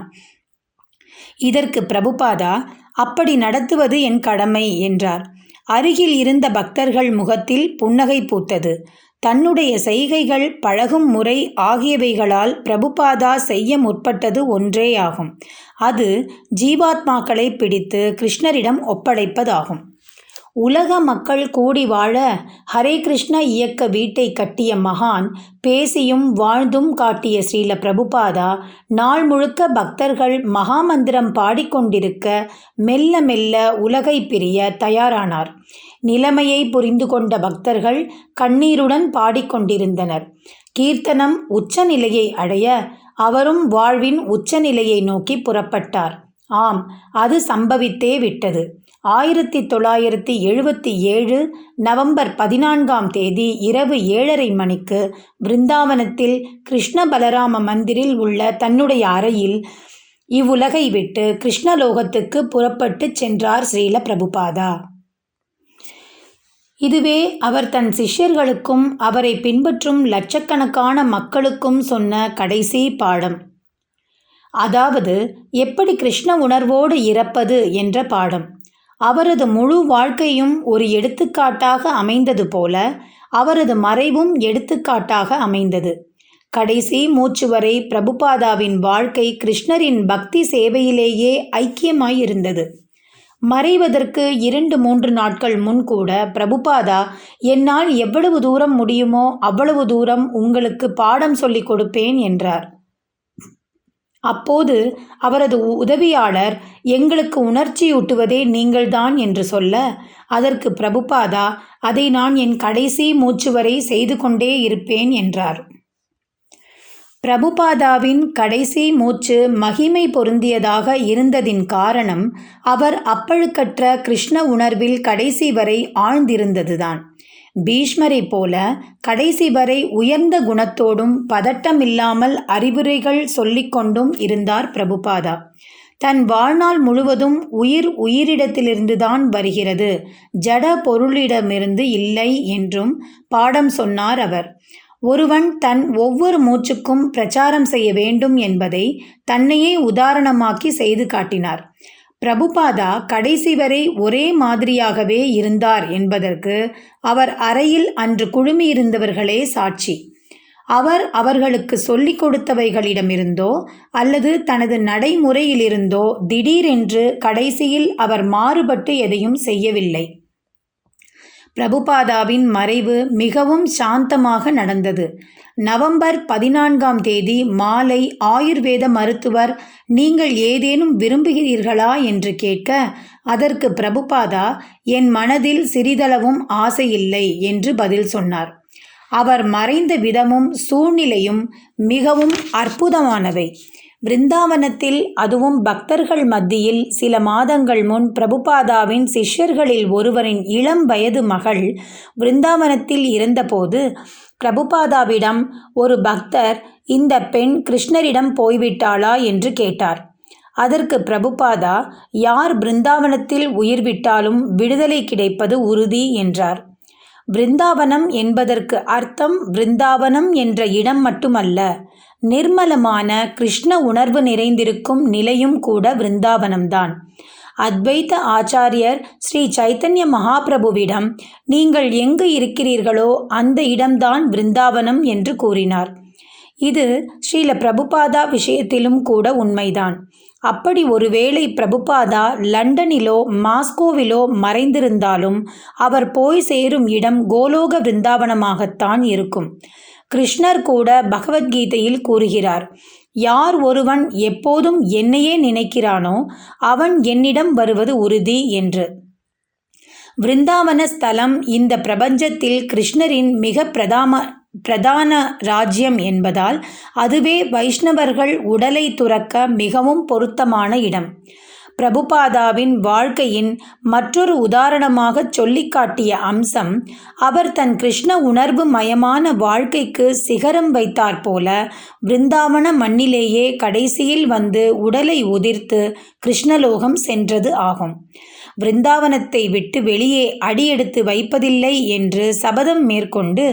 இதற்கு பிரபுபாதா, அப்படி நடத்துவது என் கடமை என்றார். அருகில் இருந்த பக்தர்கள் முகத்தில் புன்னகை பூத்தது. தன்னுடைய செய்கைகள், பழகும் முறை ஆகியவைகளால் பிரபுபாதா செய்ய முற்பட்டது ஒன்றேயாகும். அது ஜீவாத்மாக்களை பிடித்து கிருஷ்ணரிடம் ஒப்படைப்பதாகும். உலக மக்கள் கூடி வாழ ஹரே கிருஷ்ண இயக்க வீட்டை கட்டிய மகான், பேசியும் வாழ்ந்தும் காட்டிய ஸ்ரீல பிரபுபாதா நாள் முழுக்க பக்தர்கள் மகாமந்திரம் பாடிக்கொண்டிருக்க மெல்ல மெல்ல உலகை பிரிய தயாரானார். நிலைமையை புரிந்து கொண்ட பக்தர்கள் கண்ணீருடன் பாடிக்கொண்டிருந்தனர். கீர்த்தனம் உச்சநிலையை அடைய அவரும் வாழ்வின் உச்சநிலையை நோக்கி புறப்பட்டார். ஆம், அது சம்பவித்தே விட்டது. 1977 நவம்பர் 14 இரவு 7:30 மணிக்கு பிருந்தாவனத்தில் கிருஷ்ண பலராம மந்திரில் உள்ள தன்னுடைய அறையில் இவ்வுலகை விட்டு கிருஷ்ணலோகத்துக்கு புறப்பட்டு சென்றார் ஸ்ரீல பிரபுபாதா. இதுவே அவர் தன் சிஷ்யர்களுக்கும் அவரை பின்பற்றும் லட்சக்கணக்கான மக்களுக்கும் சொன்ன கடைசி பாடம். அதாவது எப்படி கிருஷ்ண உணர்வோடு இறப்பது என்ற பாடம். அவரது முழு வாழ்க்கையும் ஒரு எடுத்துக்காட்டாக அமைந்தது போல அவரது மறைவும் எடுத்துக்காட்டாக அமைந்தது. கடைசி மூச்சு வரை பிரபுபாதாவின் வாழ்க்கை கிருஷ்ணரின் பக்தி சேவையிலேயே ஐக்கியமாயிருந்தது. மறைவதற்கு 2-3 நாட்கள் முன் கூட பிரபுபாதா, என்னால் எவ்வளவு தூரம் முடியுமோ அவ்வளவு தூரம் உங்களுக்கு பாடம் சொல்லிக் கொடுப்பேன் என்றார். அப்போது அவரது உதவியாளர், எங்களுக்கு உணர்ச்சியூட்டுவதே நீங்கள்தான் என்று சொல்ல, அதற்கு பிரபுபாதா, அதை நான் என் கடைசி மூச்சு வரை செய்து கொண்டே இருப்பேன் என்றார். பிரபுபாதாவின் கடைசி மூச்சு மகிமை பொருந்தியதாக இருந்ததின் காரணம் அவர் அப்பழுக்கற்ற கிருஷ்ண உணர்வில் கடைசி வரை ஆழ்ந்திருந்ததுதான். பீஷ்மரை போல கடைசி வரை உயர்ந்த குணத்தோடும் பதட்டமில்லாமல் அறிவுரைகள் சொல்லிக்கொண்டும் இருந்தார் பிரபுபாதா. தன் வாழ்நாள் முழுவதும் உயிரிடத்திலிருந்துதான் வருகிறது, ஜட பொருளிடமிருந்து இல்லை என்றும் பாடம் சொன்னார் அவர். ஒருவன் தன் ஒவ்வொரு மூச்சுக்கும் பிரச்சாரம் செய்ய வேண்டும் என்பதை தன்னையே உதாரணமாக்கி செய்து காட்டினார். பிரபுபாதா கடைசி வரை ஒரே மாதிரியாகவே இருந்தார் என்பதற்கு அவர் அறையில் அன்று குழுமியிருந்தவர்களே சாட்சி. அவர் அவர்களுக்கு சொல்லிக் கொடுத்தவைகளிடமிருந்தோ அல்லது தனது நடைமுறையிலிருந்தோ திடீரென்று கடைசியில் அவர் மாறுபட்டு எதையும் செய்யவில்லை. பிரபுபாதாவின் மறைவு மிகவும் சாந்தமாக நடந்தது. நவம்பர் 14ஆம் தேதி மாலை ஆயுர்வேத மருத்துவர், நீங்கள் ஏதேனும் விரும்புகிறீர்களா என்று கேட்க, அதற்கு பிரபுபாதா, என் மனதில் சிறிதளவும் ஆசையில்லை என்று பதில் சொன்னார். அவர் மறைந்த விதமும் சூழ்நிலையும் மிகவும் அற்புதமானவை. விருந்தாவனத்தில், அதுவும் பக்தர்கள் மத்தியில் சில மாதங்கள் முன் பிரபுபாதாவின் சிஷ்யர்களில் ஒருவரின் இளம் வயது மகள் விருந்தாவனத்தில் இருந்தபோது பிரபுபாதாவிடம் ஒரு பக்தர், இந்த பெண் கிருஷ்ணரிடம் போய்விட்டாளா என்று கேட்டார். அதற்கு பிரபுபாதா, யார் பிருந்தாவனத்தில் உயிர் விட்டாலும் விடுதலை கிடைப்பது உறுதி என்றார். விருந்தாவனம் என்பதற்கு அர்த்தம் விருந்தாவனம் என்ற இடம் மட்டுமல்ல, நிர்மலமான கிருஷ்ண உணர்வு நிறைந்திருக்கும் நிலையும் கூட விருந்தாவனம்தான். அத்வைத ஆச்சாரியர் ஸ்ரீ சைத்தன்ய மகாபிரபுவிடம், நீங்கள் எங்கு இருக்கிறீர்களோ அந்த இடம்தான் விருந்தாவனம் என்று கூறினார். இது ஸ்ரீல பிரபுபாதா விஷயத்திலும் கூட உண்மைதான். அப்படி ஒருவேளை பிரபுபாதா லண்டனிலோ மாஸ்கோவிலோ மறைந்திருந்தாலும் அவர் போய் சேரும் இடம் கோலோக விருந்தாவனமாகத்தான் இருக்கும். கிருஷ்ணர் கூட பகவத்கீதையில் கூறுகிறார், யார் ஒருவன் எப்போதும் என்னையே நினைக்கிறானோ அவன் என்னிடம் வருவது உறுதி என்று. விருந்தாவன ஸ்தலம் இந்த பிரபஞ்சத்தில் கிருஷ்ணரின் மிக பிரதான ராஜ்யம் என்பதால் அதுவே வைஷ்ணவர்கள் உடலை துறக்க மிகவும் பொருத்தமான இடம். பிரபுபாதாவின் வாழ்க்கையின் மற்றொரு உதாரணமாக சொல்லிக்காட்டிய அம்சம், அவர் தன் கிருஷ்ண உணர்வு மயமான வாழ்க்கைக்கு சிகரம் வைத்தாற்போல விருந்தாவன மண்ணிலேயே கடைசியில் வந்து உடலை உதிர்த்து கிருஷ்ணலோகம் சென்றது ஆகும். விருந்தாவனத்தை விட்டு வெளியே அடியெடுத்து வைப்பதில்லை என்று சபதம் மேற்கொண்டு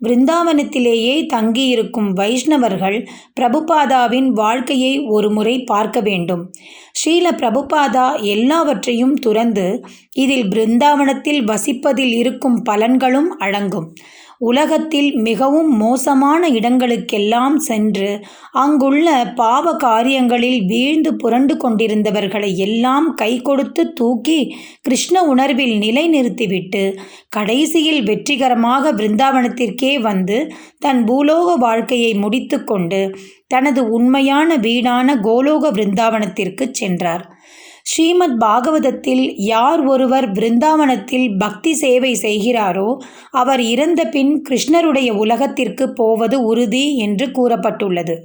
விருந்தாவனத்திலேயே தங்கியிருக்கும் வைஷ்ணவர்கள் பிரபுபாதாவின் வாழ்க்கையை ஒரு முறை பார்க்க வேண்டும். ஸ்ரீல பிரபுபாதா எல்லாவற்றையும் துறந்து இதில் பிருந்தாவனத்தில் வசிப்பதில் இருக்கும் பலன்களும் அடங்கும். உலகத்தில் மிகவும் மோசமான இடங்களுக்கெல்லாம் சென்று அங்குள்ள பாவ காரியங்களில் வீழ்ந்து புரண்டு கொண்டிருந்தவர்களை எல்லாம் கை கொடுத்து தூக்கி கிருஷ்ண உணர்வில் நிலைநிறுத்திவிட்டு கடைசியில் வெற்றிகரமாக பிருந்தாவனத்திற்கே வந்து தன் பூலோக வாழ்க்கையை முடித்து கொண்டு தனது உண்மையான வீடான கோலோக பிருந்தாவனத்திற்கு சென்றார். ஸ்ரீமத் பாகவதத்தில் யார் ஒருவர் பிருந்தாவனத்தில் பக்தி சேவை செய்கிறாரோ அவர் இறந்த பின் கிருஷ்ணருடைய உலகத்திற்கு போவது உறுதி என்று கூறப்பட்டுள்ளது.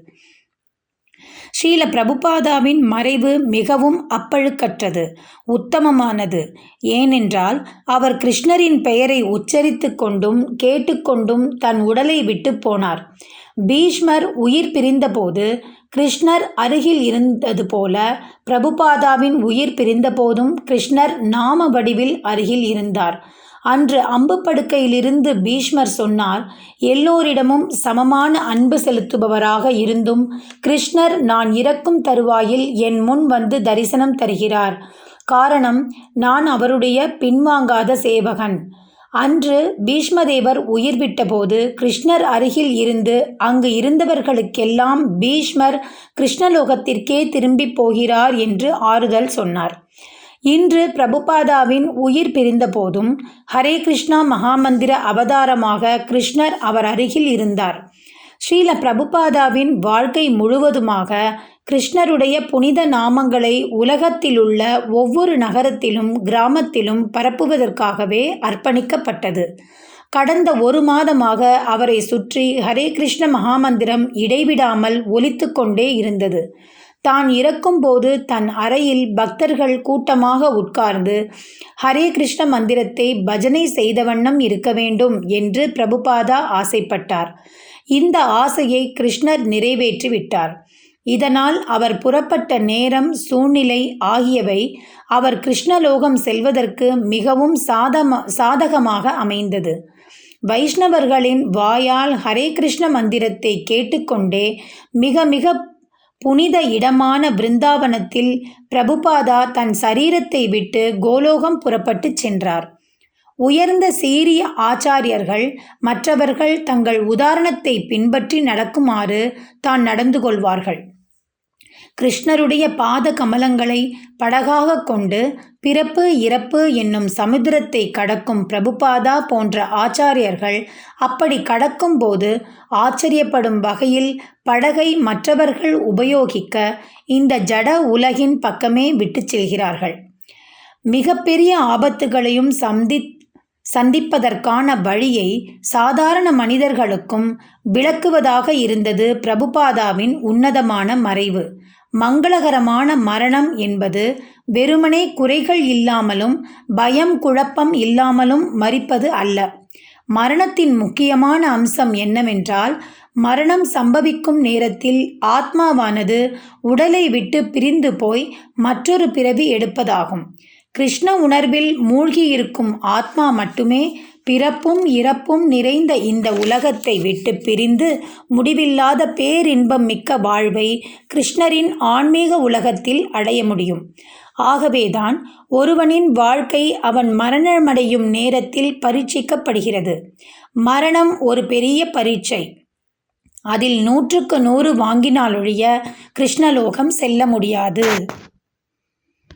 ஸ்ரீல பிரபுபாதாவின் மறைவு மிகவும் அப்பழுக்கற்றது, உத்தமமானது. ஏனென்றால் அவர் கிருஷ்ணரின் பெயரை உச்சரித்து கொண்டும் கேட்டுக்கொண்டும் தன் உடலை விட்டு போனார். பீஷ்மர் உயிர் பிரிந்தபோது கிருஷ்ணர் அருகில் இருந்தது போல பிரபுபாதாவின் உயிர் பிரிந்தபோதும் கிருஷ்ணர் நாம வடிவில் அருகில் இருந்தார். அன்று அம்பு படுக்கையிலிருந்து பீஷ்மர் சொன்னார், எல்லோரிடமும் சமமான அன்பு செலுத்துபவராக இருந்தும் கிருஷ்ணர் நான் இறக்கும் தருவாயில் என் முன் வந்து தரிசனம் தருகிறார். காரணம், நான் அவருடைய பின்வாங்காத சேவகன். அன்று பீஷ்மதேவர் உயிர் விட்டபோது கிருஷ்ணர் அருகில் இருந்து அங்கு இருந்தவர்களுக்கெல்லாம் பீஷ்மர் கிருஷ்ணலோகத்திற்கே திரும்பி போகிறார் என்று ஆறுதல் சொன்னார். இன்று பிரபுபாதாவின் உயிர் பிரிந்த போதும் ஹரே கிருஷ்ணா மகாமந்திர அவதாரமாக கிருஷ்ணர் அவர் அருகில் இருந்தார். ஸ்ரீல பிரபுபாதாவின் வாழ்க்கை முழுவதுமாக கிருஷ்ணருடைய புனித நாமங்களை உலகத்திலுள்ள ஒவ்வொரு நகரத்திலும் கிராமத்திலும் பரப்புவதற்காகவே அர்ப்பணிக்கப்பட்டது. கடந்த 1 மாதமாக அவரை சுற்றி ஹரே கிருஷ்ண மகாமந்திரம் இடைவிடாமல் ஒலித்து கொண்டே இருந்தது. தான் இறக்கும்போது தன் அறையில் பக்தர்கள் கூட்டமாக உட்கார்ந்து ஹரே கிருஷ்ண மந்திரத்தை பஜனை செய்த வண்ணம் இருக்க வேண்டும் என்று பிரபுபாதா ஆசைப்பட்டார். இந்த ஆசையை கிருஷ்ணர் நிறைவேற்றிவிட்டார். இதனால் அவர் புறப்பட்ட நேரம், சூழ்நிலை ஆகியவை அவர் கிருஷ்ணலோகம் செல்வதற்கு மிகவும் சாதகமாக அமைந்தது. வைஷ்ணவர்களின் வாயால் ஹரே கிருஷ்ண மந்திரத்தை கேட்டுக்கொண்டே மிக மிக புனித இடமான பிருந்தாவனத்தில் பிரபுபாதா தன் சரீரத்தை விட்டு கோலோகம் புறப்பட்டு சென்றார். உயர்ந்த சீரிய ஆச்சாரியர்கள் மற்றவர்கள் தங்கள் உதாரணத்தை பின்பற்றி நடக்குமாறு தான் நடந்து கொள்வார்கள். கிருஷ்ணருடைய பாத கமலங்களை படகாக கொண்டு பிறப்பு இறப்பு என்னும் சமுத்திரத்தை கடக்கும் பிரபுபாதா போன்ற ஆச்சாரியர்கள் அப்படி கடக்கும்போது ஆச்சரியப்படும் வகையில் படகை மற்றவர்கள் உபயோகிக்க இந்த ஜட உலகின் பக்கமே விட்டு செல்கிறார்கள். மிகப்பெரிய ஆபத்துகளையும் சந்திப்பதற்கான வழியை சாதாரண மனிதர்களுக்கும் விளக்குவதாக இருந்தது பிரபுபாதாவின் உன்னதமான மறைவு. மங்களகரமான மரணம் என்பது வெறுமனே குறைகள் இல்லாமலும் பயம் குழப்பம் இல்லாமலும் மரிப்பது அல்ல. மரணத்தின் முக்கியமான அம்சம் என்னவென்றால், மரணம் சம்பவிக்கும் நேரத்தில் ஆத்மாவானது உடலை விட்டு பிரிந்து போய் மற்றொரு பிறவி எடுப்பதாகும். கிருஷ்ண உணர்வில் மூழ்கியிருக்கும் ஆத்மா மட்டுமே பிறப்பும் இறப்பும் நிறைந்த இந்த உலகத்தை விட்டு பிரிந்து முடிவில்லாத பேரின்பம் மிக்க வாழ்வை கிருஷ்ணரின் ஆன்மீக உலகத்தில் அடைய முடியும். ஆகவேதான் ஒருவனின் வாழ்க்கை அவன் மரணமடையும் நேரத்தில் பரீட்சிக்கப்படுகிறது. மரணம் ஒரு பெரிய பரீட்சை. அதில் 100க்கு 100 வாங்கினாலொழிய கிருஷ்ணலோகம் செல்ல முடியாது.